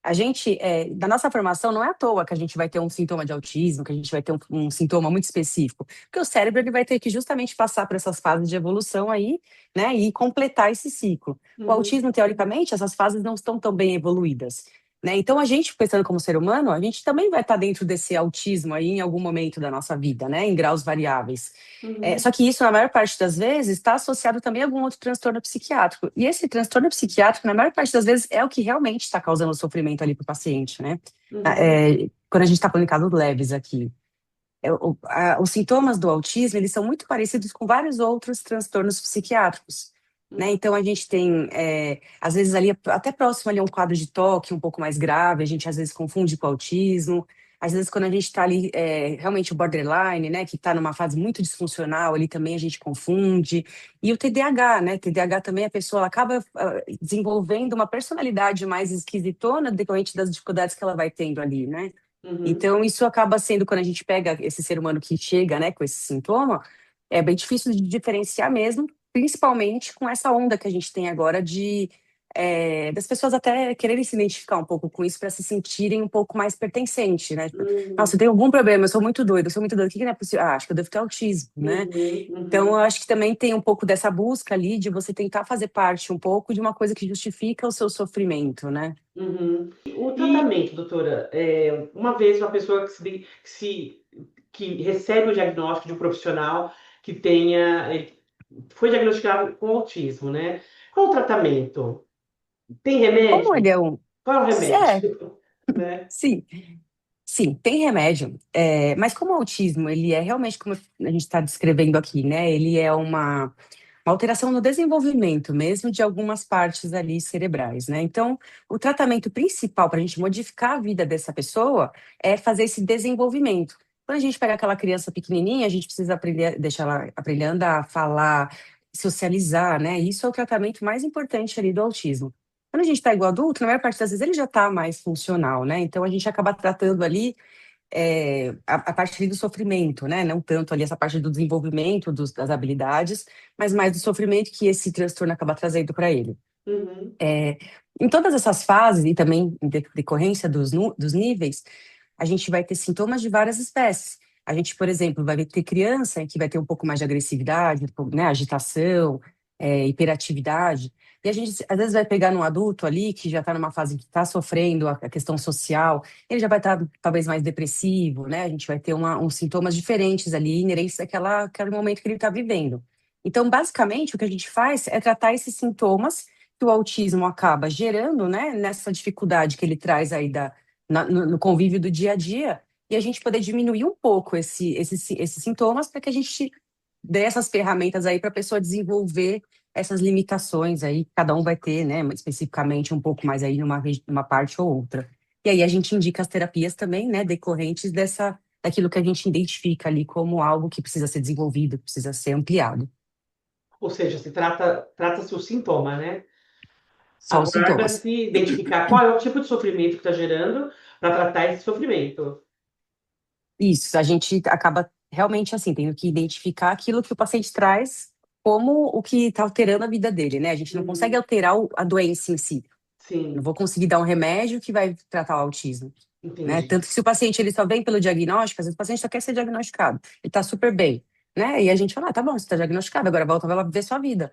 A gente, da nossa formação, não é à toa que a gente vai ter um sintoma de autismo, que a gente vai ter um sintoma muito específico, porque o cérebro ele vai ter que justamente passar por essas fases de evolução aí, né, e completar esse ciclo. O Uhum, autismo, teoricamente, essas fases não estão tão bem evoluídas. Né? Então, a gente, pensando como ser humano, a gente também vai estar dentro desse autismo aí em algum momento da nossa vida, né? Em graus variáveis. uhum, Só que isso, na maior parte das vezes, está associado também a algum outro transtorno psiquiátrico. E esse transtorno psiquiátrico, na maior parte das vezes, é o que realmente está causando sofrimento ali para o paciente, né? uhum, Quando a gente está falando em casos leves aqui. Os sintomas do autismo, eles são muito parecidos com vários outros transtornos psiquiátricos. né? Então a gente tem, às vezes ali, até próximo ali a um quadro de toque um pouco mais grave, a gente às vezes confunde com autismo. Às vezes quando a gente está ali, realmente o borderline, né, que está numa fase muito disfuncional, ali também a gente confunde. E o TDAH, né? TDAH também a pessoa ela acaba desenvolvendo uma personalidade mais esquisitona decorrente das dificuldades que ela vai tendo ali, né? Uhum. Então, isso acaba sendo, quando a gente pega esse ser humano que chega, né, com esse sintoma, é bem difícil de diferenciar mesmo, principalmente com essa onda que a gente tem agora das pessoas até quererem se identificar um pouco com isso para se sentirem um pouco mais pertencente, né? Tipo, nossa, eu Uhum. tenho algum problema, eu sou muito doido, o que que não é possível? Ah, acho que eu devo ter autismo, né? Uhum. Então, eu Uhum. acho que também tem um pouco dessa busca ali de você tentar fazer parte um pouco de uma coisa que justifica o seu sofrimento, né? Uhum. O tratamento, doutora, uma vez uma pessoa que recebe o diagnóstico de um profissional que foi diagnosticado com autismo, né? Qual o tratamento? Tem Como ele remédio? é um. Qual é o É, remédio? Né? sim. Sim, tem remédio, mas como o autismo, ele é realmente como a gente está descrevendo aqui, né? Ele é uma alteração no desenvolvimento mesmo de algumas partes ali cerebrais, né? Então, o tratamento principal para a gente modificar a vida dessa pessoa é fazer esse desenvolvimento. Quando a gente pega aquela criança pequenininha, a gente precisa aprender, deixar ela aprender a andar, falar, socializar, né? Isso é o tratamento mais importante ali do autismo. Quando a gente está igual adulto, na maior parte das vezes ele já está mais funcional, né? Então a gente acaba tratando ali a parte ali do sofrimento, né? Não tanto ali essa parte do desenvolvimento das habilidades, mas mais do sofrimento que esse transtorno acaba trazendo para ele. Uhum. É, em todas essas fases, e também em decorrência dos níveis, a gente vai ter sintomas de várias espécies. A gente, por exemplo, vai ter criança que vai ter um pouco mais de agressividade, né, agitação, hiperatividade. E a gente, às vezes, vai pegar num adulto ali que já está numa fase que está sofrendo a questão social, ele já vai estar talvez mais depressivo, né? A gente vai ter uns sintomas diferentes ali, inerentes àquele momento que ele está vivendo. Então, basicamente, o que a gente faz é tratar esses sintomas que o autismo acaba gerando, né, nessa dificuldade que ele traz aí no convívio do dia a dia, e a gente poder diminuir um pouco esses sintomas para que a gente dê essas ferramentas aí para a pessoa desenvolver essas limitações aí, cada um vai ter, né, especificamente um pouco mais aí numa parte ou outra. E aí a gente indica as terapias também, né, decorrentes daquilo que a gente identifica ali como algo que precisa ser desenvolvido, precisa ser ampliado. Ou seja, trata-se o sintoma, né? Só os sintomas. Aguarda-se identificar qual é o tipo de sofrimento que está gerando para tratar esse sofrimento. Isso, a gente acaba realmente assim, tendo que identificar aquilo que o paciente traz como o que está alterando a vida dele, né? A gente não consegue Uhum. alterar a doença em si. Não Sim, vou conseguir dar um remédio que vai tratar o autismo, né? entendi. Tanto que se o paciente ele só vem pelo diagnóstico, às vezes o paciente só quer ser diagnosticado, ele está super bem, né? E a gente fala, ah, tá bom, você está diagnosticado, agora volta vai lá viver sua vida.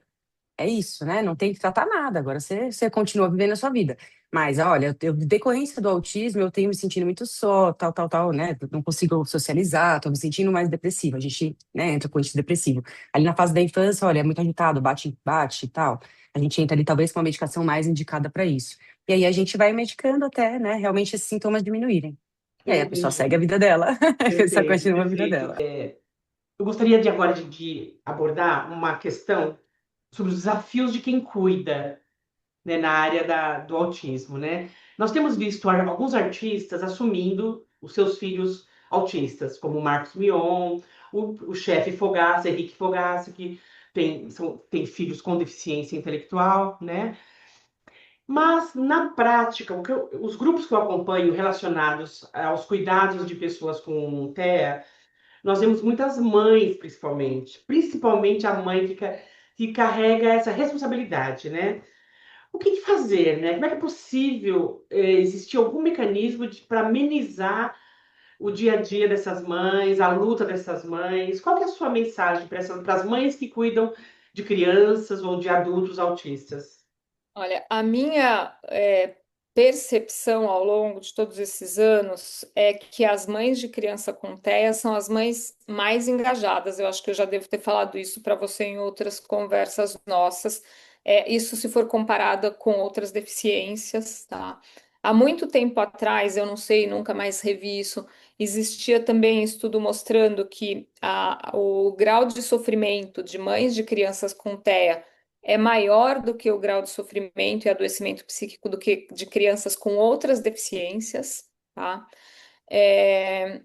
É isso, né? Não tem que tratar nada. Agora você continua vivendo a sua vida. Mas, olha, decorrência do autismo, eu tenho me sentindo muito só, tal, tal, tal, né? Não consigo socializar, tô me sentindo mais depressiva. A gente, né, entra com antidepressivo. Ali na fase da infância, olha, é muito agitado, bate, bate e tal. A gente entra ali talvez com uma medicação mais indicada para isso. E aí a gente vai medicando até, né, realmente esses sintomas diminuírem. E aí a pessoa segue a Entendi. vida dela. Só Perfeito, continua a vida perfeito. dela. Eu gostaria de agora de abordar uma questão sobre os desafios de quem cuida, né, na área do autismo, né? Nós temos visto alguns artistas assumindo os seus filhos autistas, como o Marcos Mion, o chefe Fogaça, Henrique Fogaça, que tem filhos com deficiência intelectual, né? Mas, na prática, os grupos que eu acompanho relacionados aos cuidados de pessoas com TEA, nós vemos muitas mães, principalmente a mãe que carrega essa responsabilidade, né? O que fazer, né? Como é que é possível existir algum mecanismo para amenizar o dia a dia dessas mães, a luta dessas mães? Qual que é a sua mensagem para as mães que cuidam de crianças ou de adultos autistas? Olha, a minha percepção ao longo de todos esses anos é que as mães de criança com TEA são as mães mais engajadas. Eu acho que eu já devo ter falado isso para você em outras conversas nossas. Isso se for comparada com outras deficiências, tá? Há muito tempo atrás, eu não sei, nunca mais revi isso, existia também estudo mostrando que o grau de sofrimento de mães de crianças com TEA é maior do que o grau de sofrimento e adoecimento psíquico do que de crianças com outras deficiências, tá? É,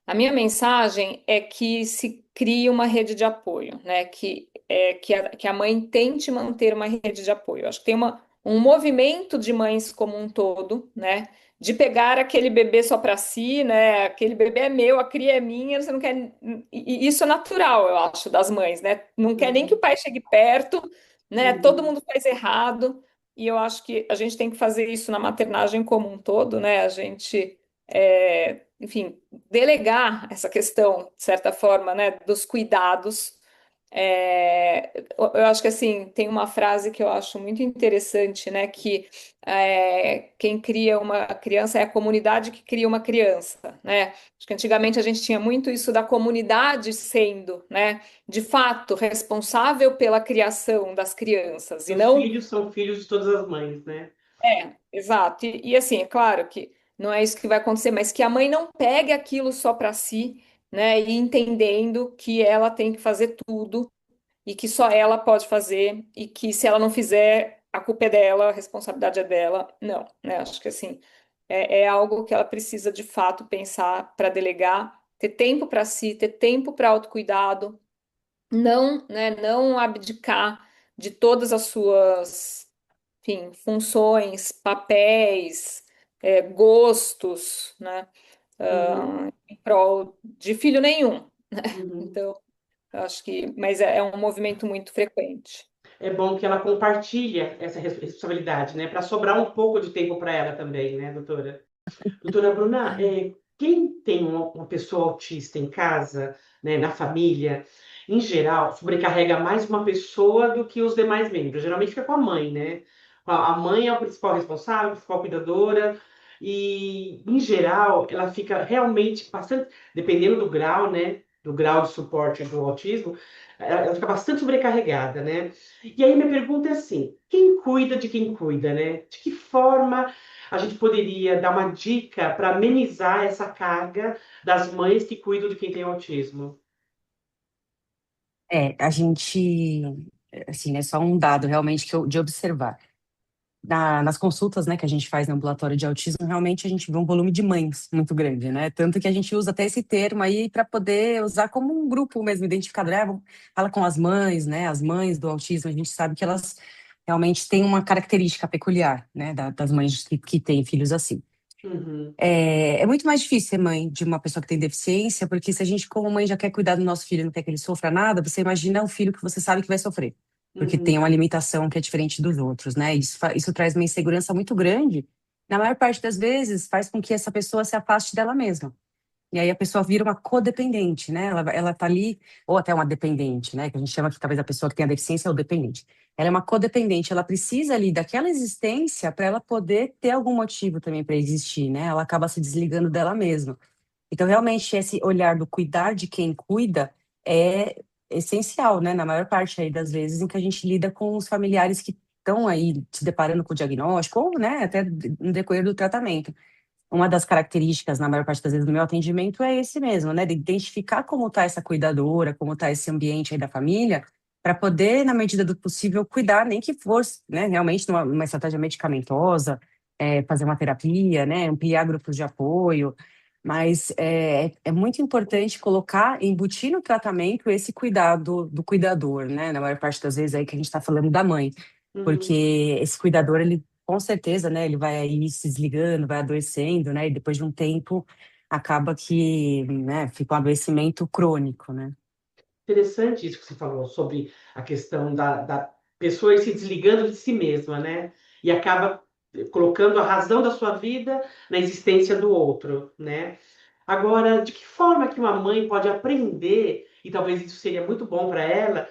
a minha mensagem é que se crie uma rede de apoio, né? Que a mãe tente manter uma rede de apoio. Acho que tem um movimento de mães como um todo, né? De pegar aquele bebê só para si, né? Aquele bebê é meu, a cria é minha, você não quer. E isso é natural, eu acho, das mães, né? Não quer nem que o Uhum, pai chegue perto, né? Todo uhum, mundo faz errado. E eu acho que a gente tem que fazer isso na maternagem como um todo, né? A gente. Enfim, delegar essa questão, de certa forma, né, dos cuidados. Eu acho que assim, tem uma frase que eu acho muito interessante, né, que quem cria uma criança é a comunidade que cria uma criança, né? Acho que antigamente a gente tinha muito isso da comunidade sendo, né, de fato, responsável pela criação das crianças, e os não filhos são filhos de todas as mães, né? exato. E assim, é claro que não é isso que vai acontecer, mas que a mãe não pegue aquilo só para si, né? E entendendo que ela tem que fazer tudo e que só ela pode fazer e que se ela não fizer, a culpa é dela, a responsabilidade é dela. Não, né? Acho que assim, é algo que ela precisa de fato pensar para delegar, ter tempo para si, ter tempo para autocuidado, não, né? Não abdicar de todas as suas enfim, funções, papéis, gostos, né, Uhum, em prol de filho nenhum. uhum. Então, eu acho que, mas é um movimento muito frequente. É bom que ela compartilha essa responsabilidade, né? Para sobrar um pouco de tempo para ela também, né, doutora? Doutora Bruna, quem tem uma pessoa autista em casa, né, na família, em geral, sobrecarrega mais uma pessoa do que os demais membros. Geralmente fica com a mãe, né? A mãe é a principal responsável, a principal cuidadora, e, em geral, ela fica realmente bastante, dependendo do grau, né? Do grau de suporte do autismo, ela fica bastante sobrecarregada, né? E aí minha pergunta é assim: quem cuida de quem cuida, né? De que forma a gente poderia dar uma dica para amenizar essa carga das mães que cuidam de quem tem autismo? A gente, assim, né, só um dado realmente de observar. Nas consultas, né, que a gente faz no ambulatório de autismo, realmente a gente vê um volume de mães muito grande, né? Tanto que a gente usa até esse termo aí para poder usar como um grupo mesmo identificado. Fala com as mães, né? As mães do autismo, a gente sabe que elas realmente têm uma característica peculiar, né, das mães que têm filhos assim. Uhum, É muito mais difícil ser mãe de uma pessoa que tem deficiência, porque se a gente, como mãe, já quer cuidar do nosso filho e não quer que ele sofra nada, você imagina um filho que você sabe que vai sofrer, porque tem uhum, uma limitação que é diferente dos outros, né? Isso traz uma insegurança muito grande. Na maior parte das vezes, faz com que essa pessoa se afaste dela mesma. E aí a pessoa vira uma codependente, né? Ela tá ali, ou até uma dependente, né? Que a gente chama que talvez a pessoa que tem a deficiência é o dependente. Ela é uma codependente, ela precisa ali daquela existência para ela poder ter algum motivo também para existir, né? Ela acaba se desligando dela mesma. Então, realmente, esse olhar do cuidar de quem cuida é essencial, né? Na maior parte aí das vezes em que a gente lida com os familiares que estão aí se deparando com o diagnóstico, ou, né, até no decorrer do tratamento. Uma das características, na maior parte das vezes, do meu atendimento é esse mesmo, né? De identificar como está essa cuidadora, como está esse ambiente aí da família, para poder, na medida do possível, cuidar, nem que fosse, né, realmente numa estratégia medicamentosa, fazer uma terapia, né, ampliar grupos de apoio, mas é muito importante colocar, embutir no tratamento esse cuidado do cuidador, né? Na maior parte das vezes aí que a gente está falando da mãe, porque uhum. esse cuidador, ele com certeza, né, ele vai aí se desligando, vai adoecendo, né, e depois de um tempo acaba que, né, fica um adoecimento crônico, né. Interessante isso que você falou sobre a questão da pessoa ir se desligando de si mesma, né? E acaba colocando a razão da sua vida na existência do outro, né? Agora, de que forma que uma mãe pode aprender, e talvez isso seria muito bom para ela,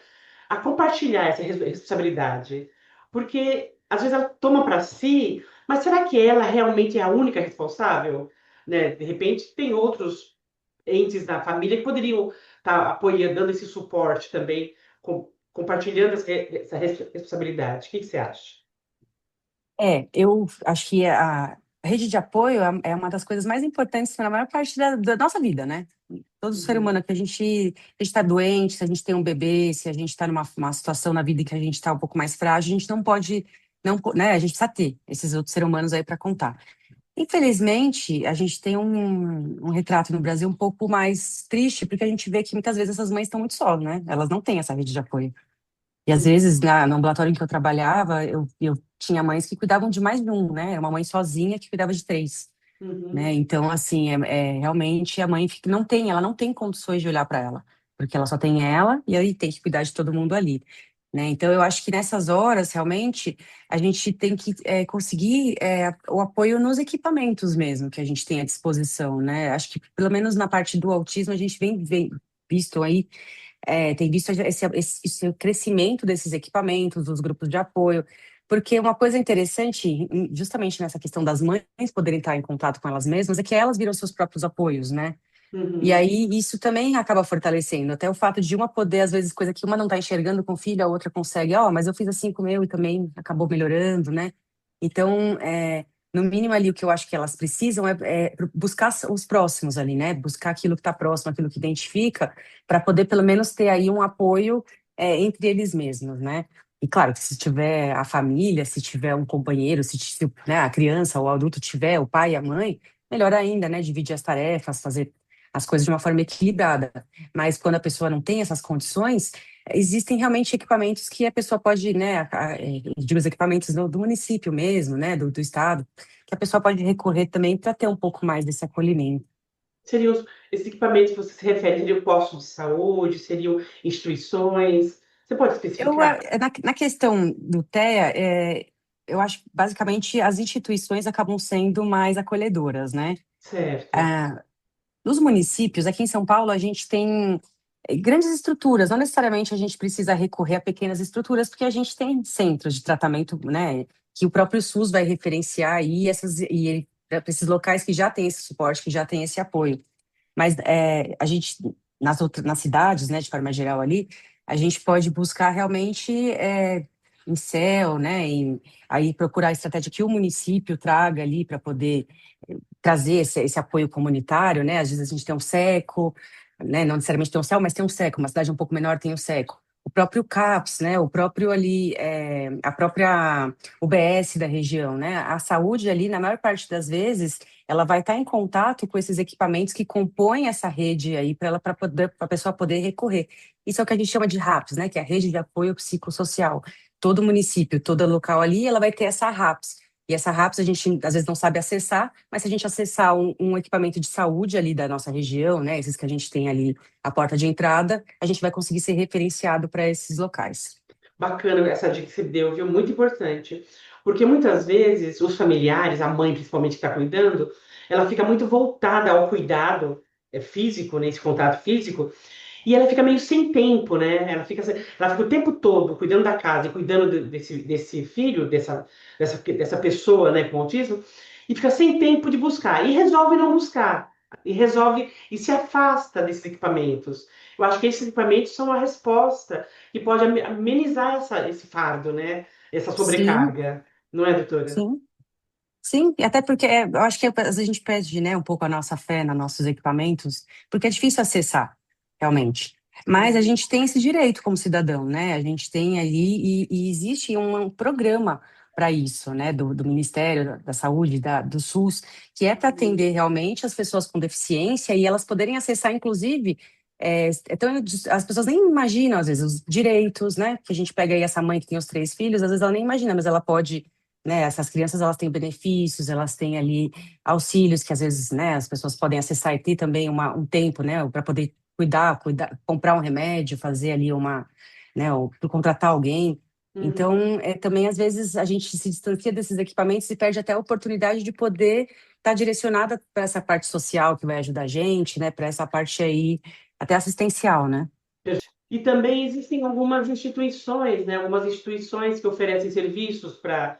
a compartilhar essa responsabilidade? Porque às vezes ela toma para si, mas será que ela realmente é a única responsável? Né? De repente, tem outros entes da família que poderiam estar apoiando, dando esse suporte também, compartilhando essa responsabilidade. O que você acha? Eu acho que A rede de apoio é uma das coisas mais importantes na maior parte da nossa vida, né? Todo ser Uhum. humano que a gente está doente, se a gente tem um bebê, se a gente está numa uma situação na vida em que a gente está um pouco mais frágil, a gente não pode, não, né? A gente precisa ter esses outros seres humanos aí para contar. Infelizmente, a gente tem um retrato no Brasil um pouco mais triste, porque a gente vê que muitas vezes essas mães estão muito só, né? Elas não têm essa rede de apoio. E às Uhum. vezes, no ambulatório em que eu trabalhava, eu tinha mães que cuidavam de mais de um, né? Era uma mãe sozinha que cuidava de três, né? Uhum. Então, assim, realmente a mãe ela não tem condições de olhar para ela, porque ela só tem ela e aí tem que cuidar de todo mundo ali, né? Então, eu acho que nessas horas, realmente, a gente tem que conseguir o apoio nos equipamentos mesmo que a gente tem à disposição, né? Acho que, pelo menos na parte do autismo, a gente vem visto aí tem visto esse crescimento desses equipamentos, dos grupos de apoio, porque uma coisa interessante, justamente nessa questão das mães poderem estar em contato com elas mesmas, é que elas viram seus próprios apoios, né? E Uhum. aí isso também acaba fortalecendo, até o fato de uma poder, às vezes, coisa que uma não está enxergando com o filho, a outra consegue, mas eu fiz assim com o meu e também acabou melhorando, né? Então, no mínimo ali o que eu acho que elas precisam é buscar os próximos ali, né? Buscar aquilo que está próximo, aquilo que identifica, para poder pelo menos ter aí um apoio entre eles mesmos, né? E claro que se tiver a família, se tiver um companheiro, se né, a criança ou o adulto tiver, o pai e a mãe, melhor ainda, né? Dividir as tarefas, fazer as coisas de uma forma equilibrada. Mas quando a pessoa não tem essas condições, existem realmente equipamentos que a pessoa pode, né, digo, os equipamentos do município mesmo, né, do estado, que a pessoa pode recorrer também para ter um pouco mais desse acolhimento. Seriam esses equipamentos que você se refere, seriam postos de saúde, seriam instituições? Você pode especificar? Na questão do TEA, eu acho que basicamente as instituições acabam sendo mais acolhedoras, né? Certo. Ah, nos municípios, aqui em São Paulo, a gente tem grandes estruturas, não necessariamente a gente precisa recorrer a pequenas estruturas, porque a gente tem centros de tratamento, né, que o próprio SUS vai referenciar aí para esses locais que já têm esse suporte, que já têm esse apoio. Mas a gente, nas cidades, né, de forma geral ali, a gente pode buscar realmente em céu, né, aí procurar a estratégia que o município traga ali para poder trazer esse apoio comunitário, né? Às vezes a gente tem um SECO, né? Não necessariamente tem um CEL, mas tem um SECO, uma cidade um pouco menor tem um SECO. O próprio CAPS, né? O próprio ali, a própria UBS da região, né? A saúde ali, na maior parte das vezes, ela vai estar em contato com esses equipamentos que compõem essa rede aí para a pessoa poder recorrer. Isso é o que a gente chama de RAPS, né? Que é a rede de apoio psicossocial. Todo município, todo local ali, ela vai ter essa RAPS. E essa RAPS a gente às vezes não sabe acessar, mas se a gente acessar um equipamento de saúde ali da nossa região, né, esses que a gente tem ali a porta de entrada, a gente vai conseguir ser referenciado para esses locais. Bacana essa dica que você deu, viu? Muito importante. Porque muitas vezes os familiares, a mãe principalmente que está cuidando, ela fica muito voltada ao cuidado físico, né, esse contato físico, e ela fica meio sem tempo, né? Ela fica o tempo todo cuidando da casa e cuidando desse filho, dessa pessoa, né, com autismo, e fica sem tempo de buscar. E resolve não buscar. E resolve e se afasta desses equipamentos. Eu acho que esses equipamentos são a resposta que pode amenizar esse fardo, né? Essa Sim, sobrecarga. Não é, doutora? sim. Sim, e até porque eu acho que às vezes a gente perde, né, um pouco a nossa fé nos nossos equipamentos, porque é difícil acessar, realmente. Mas a Uhum. gente tem esse direito como cidadão, né? A gente tem ali, e existe um programa para isso, né, do Ministério da Saúde, do SUS, que é para atender realmente as pessoas com deficiência e elas poderem acessar, inclusive, então as pessoas nem imaginam, às vezes, os direitos, né? Que a gente pega aí essa mãe que tem os três filhos, às vezes ela nem imagina, mas ela pode, né, essas crianças elas têm benefícios, elas têm ali auxílios que às vezes, né, as pessoas podem acessar e ter também um tempo, né, para poder cuidar, comprar um remédio, fazer ali né, ou contratar alguém. Uhum. Então, também às vezes a gente se distancia desses equipamentos e perde até a oportunidade de poder estar direcionada para essa parte social que vai ajudar a gente, né, para essa parte aí até assistencial, né? E também existem algumas instituições, né? Algumas instituições que oferecem serviços para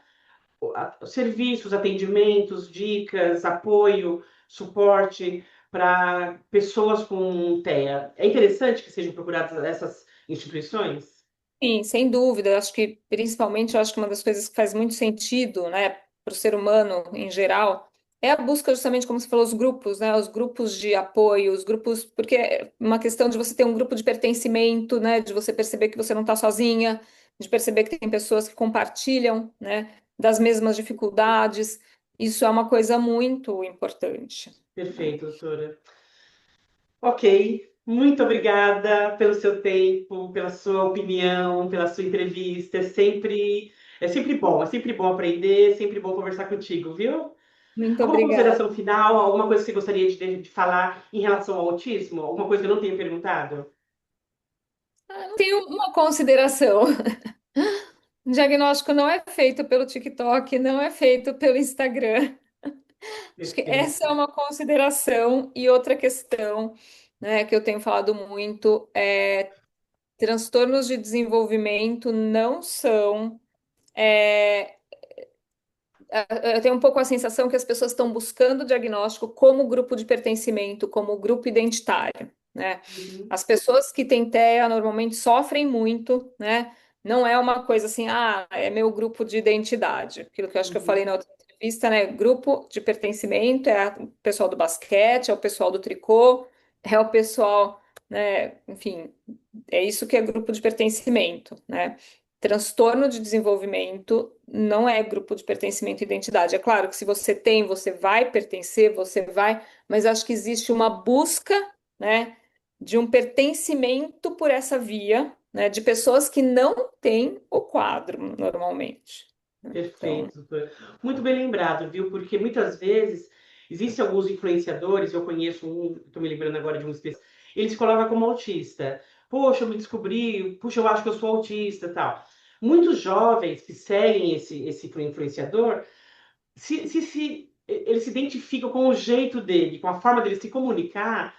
serviços, atendimentos, dicas, apoio, suporte para pessoas com TEA. É interessante que sejam procuradas essas instituições? Sim, sem dúvida. Eu acho que, principalmente, eu acho que uma das coisas que faz muito sentido, né, para o ser humano em geral, é a busca justamente, como você falou, os grupos, né? Os grupos de apoio, os grupos, porque é uma questão de você ter um grupo de pertencimento, né? De você perceber que você não está sozinha, de perceber que tem pessoas que compartilham, né? Das mesmas dificuldades. Isso é uma coisa muito importante, né? Perfeito, doutora. Ok, muito obrigada pelo seu tempo, pela sua opinião, pela sua entrevista. É sempre bom aprender, é sempre bom conversar contigo, viu? Muito Alguma obrigada. consideração final, alguma coisa que você gostaria de falar em relação ao autismo? Alguma coisa que eu não tenha perguntado? Tenho uma consideração. O diagnóstico não é feito pelo TikTok, não é feito pelo Instagram. Acho que essa é Perfeito. uma consideração. E outra questão, né, que eu tenho falado muito é transtornos de desenvolvimento não são. é, eu tenho um pouco a sensação que as pessoas estão buscando o diagnóstico como grupo de pertencimento, como grupo identitário, né? Uhum, As pessoas que têm TEA normalmente sofrem muito, né? Não é uma coisa assim, ah, é meu grupo de identidade. Aquilo que eu acho que eu falei uhum. na outra entrevista, né? Grupo de pertencimento é o pessoal do basquete, é o pessoal do tricô, é o pessoal, né? Enfim, é isso que é grupo de pertencimento, né? Transtorno de desenvolvimento não é grupo de pertencimento e identidade. É claro que se você tem, você vai pertencer, você vai, mas acho que existe uma busca, né, de um pertencimento por essa via, né, de pessoas que não têm o quadro normalmente. Então, Perfeito, doutor. Muito bem lembrado, viu? Porque muitas vezes existem alguns influenciadores, eu conheço um, estou me lembrando agora de um específico, ele se coloca como autista. Poxa, eu me descobri, puxa, eu acho que eu sou autista, tal. Muitos jovens que seguem esse influenciador, eles se identificam com o jeito dele, com a forma dele se comunicar.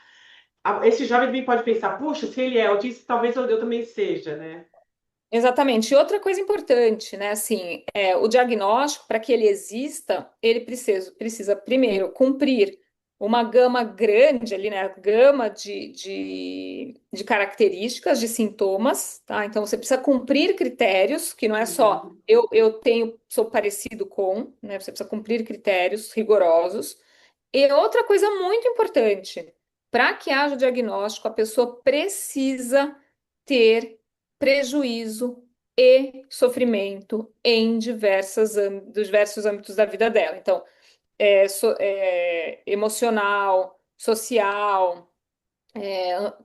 Esse jovem também pode pensar, puxa, se ele é autista, talvez eu também seja, né? exatamente. E outra coisa importante, né? Assim, o diagnóstico, para que ele exista, ele precisa primeiro cumprir uma gama grande ali, né? Gama de características, de sintomas, tá? Então você precisa cumprir critérios, que não é só Uhum. eu tenho, sou parecido com, né? Você precisa cumprir critérios rigorosos. E outra coisa muito importante, para que haja o diagnóstico, a pessoa precisa ter prejuízo e sofrimento em diversos âmbitos da vida dela. Então, emocional, social,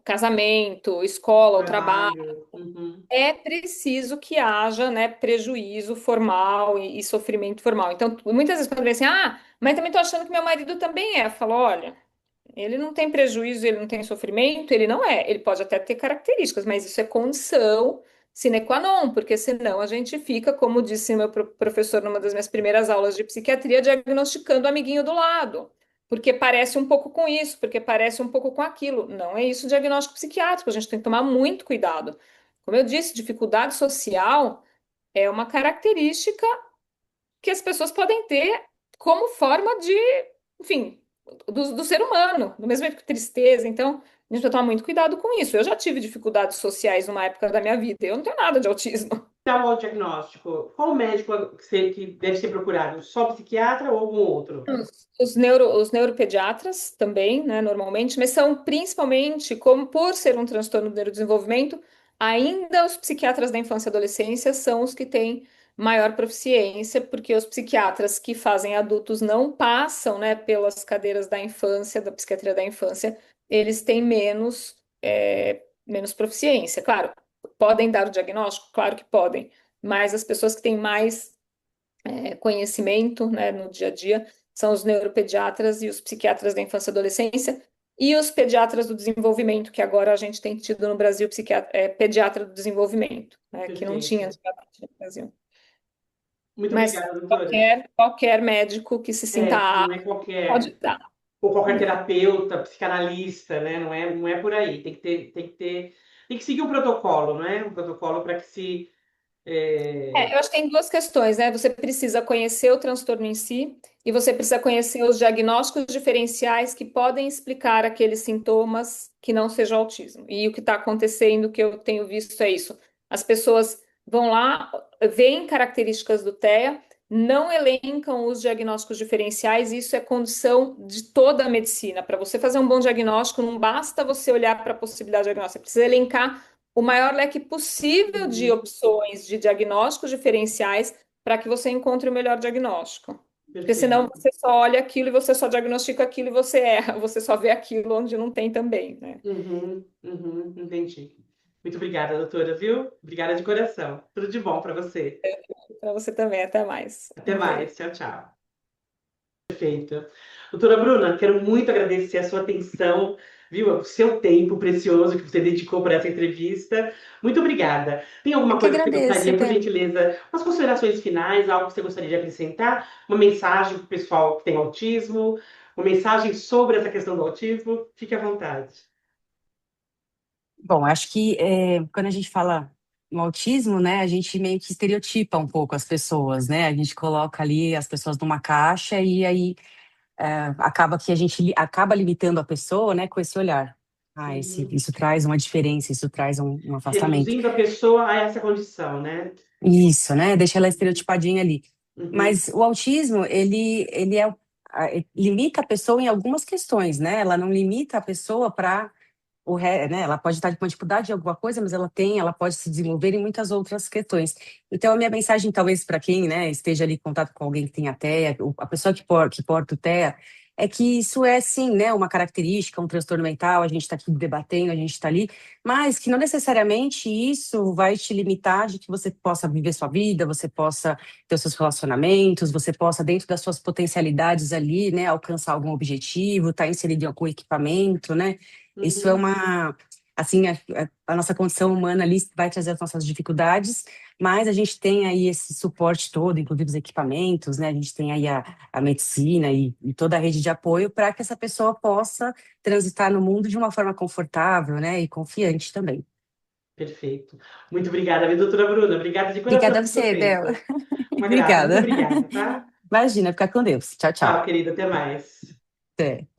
casamento, escola, o trabalho. Trabalho. Uhum. É preciso que haja, né, prejuízo formal e sofrimento formal. Então, muitas vezes quando vem assim, ah, mas também estou achando que meu marido também é. Eu falo, olha, ele não tem prejuízo, ele não tem sofrimento, ele não é. Ele pode até ter características, mas isso é condição sine qua non, porque senão a gente fica, como disse meu professor numa das minhas primeiras aulas de psiquiatria, diagnosticando o amiguinho do lado. Porque parece um pouco com isso, porque parece um pouco com aquilo. Não é isso o diagnóstico psiquiátrico, a gente tem que tomar muito cuidado. Como eu disse, dificuldade social é uma característica que as pessoas podem ter como forma de, enfim, do ser humano, do mesmo jeito que tristeza. Então, a gente precisa tomar muito cuidado com isso. Eu já tive dificuldades sociais numa época da minha vida, eu não tenho nada de autismo. Então, o diagnóstico, qual médico que deve ser procurado? Só psiquiatra ou algum outro? Os neuropediatras também, né, normalmente, mas são principalmente, como por ser um transtorno do neurodesenvolvimento, ainda os psiquiatras da infância e adolescência são os que têm maior proficiência, porque os psiquiatras que fazem adultos não passam, né, pelas cadeiras da infância, da psiquiatria da infância, eles têm menos proficiência. Claro, podem dar o diagnóstico? Claro que podem, mas as pessoas que têm mais conhecimento, né, no dia a dia, são os neuropediatras e os psiquiatras da infância e adolescência, e os pediatras do desenvolvimento, que agora a gente tem tido no Brasil pediatra do desenvolvimento, né, que não tinha Perfeito. antigamente no Brasil. Muito Mas obrigada, doutora. qualquer médico que se sinta Não é apto pode qualquer, dar. ou qualquer Né? terapeuta, psicanalista, né? Não é por aí. Tem que seguir um protocolo, não é? Um protocolo para que se. Eu acho que tem duas questões, né? Você precisa conhecer o transtorno em si e você precisa conhecer os diagnósticos diferenciais que podem explicar aqueles sintomas que não sejam autismo. E o que está acontecendo, o que eu tenho visto é isso. As pessoas vão lá, veem características do TEA não elencam os diagnósticos diferenciais, e isso é condição de toda a medicina. Para você fazer um bom diagnóstico, não basta você olhar para a possibilidade diagnóstica, você precisa elencar o maior leque possível de Uhum, opções de diagnósticos diferenciais para que você encontre o melhor diagnóstico. Porque senão perfeito. você só olha aquilo e você só diagnostica aquilo e você erra, você só vê aquilo onde não tem também, né? Entendi. Muito obrigada, doutora, viu? Obrigada de coração. Tudo de bom para você. Para você também, até mais. Até Um mais. beijo. Tchau, tchau. Perfeito. Doutora Bruna, quero muito agradecer a sua atenção, viu? O seu tempo precioso que você dedicou para essa entrevista. Muito obrigada. Tem Eu alguma que coisa que você agradeço, gostaria, por Bel. gentileza, umas considerações finais, algo que você gostaria de acrescentar? Uma mensagem para o pessoal que tem autismo? Uma mensagem sobre essa questão do autismo? Fique à vontade. Bom, acho que quando a gente fala no autismo, né, a gente meio que estereotipa um pouco as pessoas, né? A gente coloca ali as pessoas numa caixa e aí acaba que a gente acaba limitando a pessoa, né, com esse olhar. Ah, Uhum. isso traz uma diferença, isso traz um afastamento. Reduzindo a pessoa a essa condição, né? Isso, né? Deixa ela estereotipadinha ali. Uhum. Mas o autismo, limita a pessoa em algumas questões, né? Ela não limita a pessoa para né? Ela pode estar com uma dificuldade em alguma coisa, mas ela pode se desenvolver em muitas outras questões. Então, a minha mensagem, talvez, para quem, né, esteja ali em contato com alguém que tenha TEA, a pessoa que porta o TEA, é que isso é, sim, né, uma característica, um transtorno mental, a gente está aqui debatendo, a gente está ali, mas que não necessariamente isso vai te limitar de que você possa viver sua vida, você possa ter os seus relacionamentos, você possa, dentro das suas potencialidades ali, né, alcançar algum objetivo, estar inserido em algum equipamento, né? Isso é Uhum. assim, a nossa condição humana ali vai trazer as nossas dificuldades, mas a gente tem aí esse suporte todo, inclusive os equipamentos, né? A gente tem aí a medicina e toda a rede de apoio para que essa pessoa possa transitar no mundo de uma forma confortável, né? E confiante também. Perfeito. Muito obrigada, viu, doutora Bruna. Obrigada de coração Obrigada a pelo seu você, Bel. tempo. Uma grata. Muito Obrigada. obrigada, tá? Imagina, ficar com Deus. Tchau, Tchau, tchau. querida. Até mais. Até.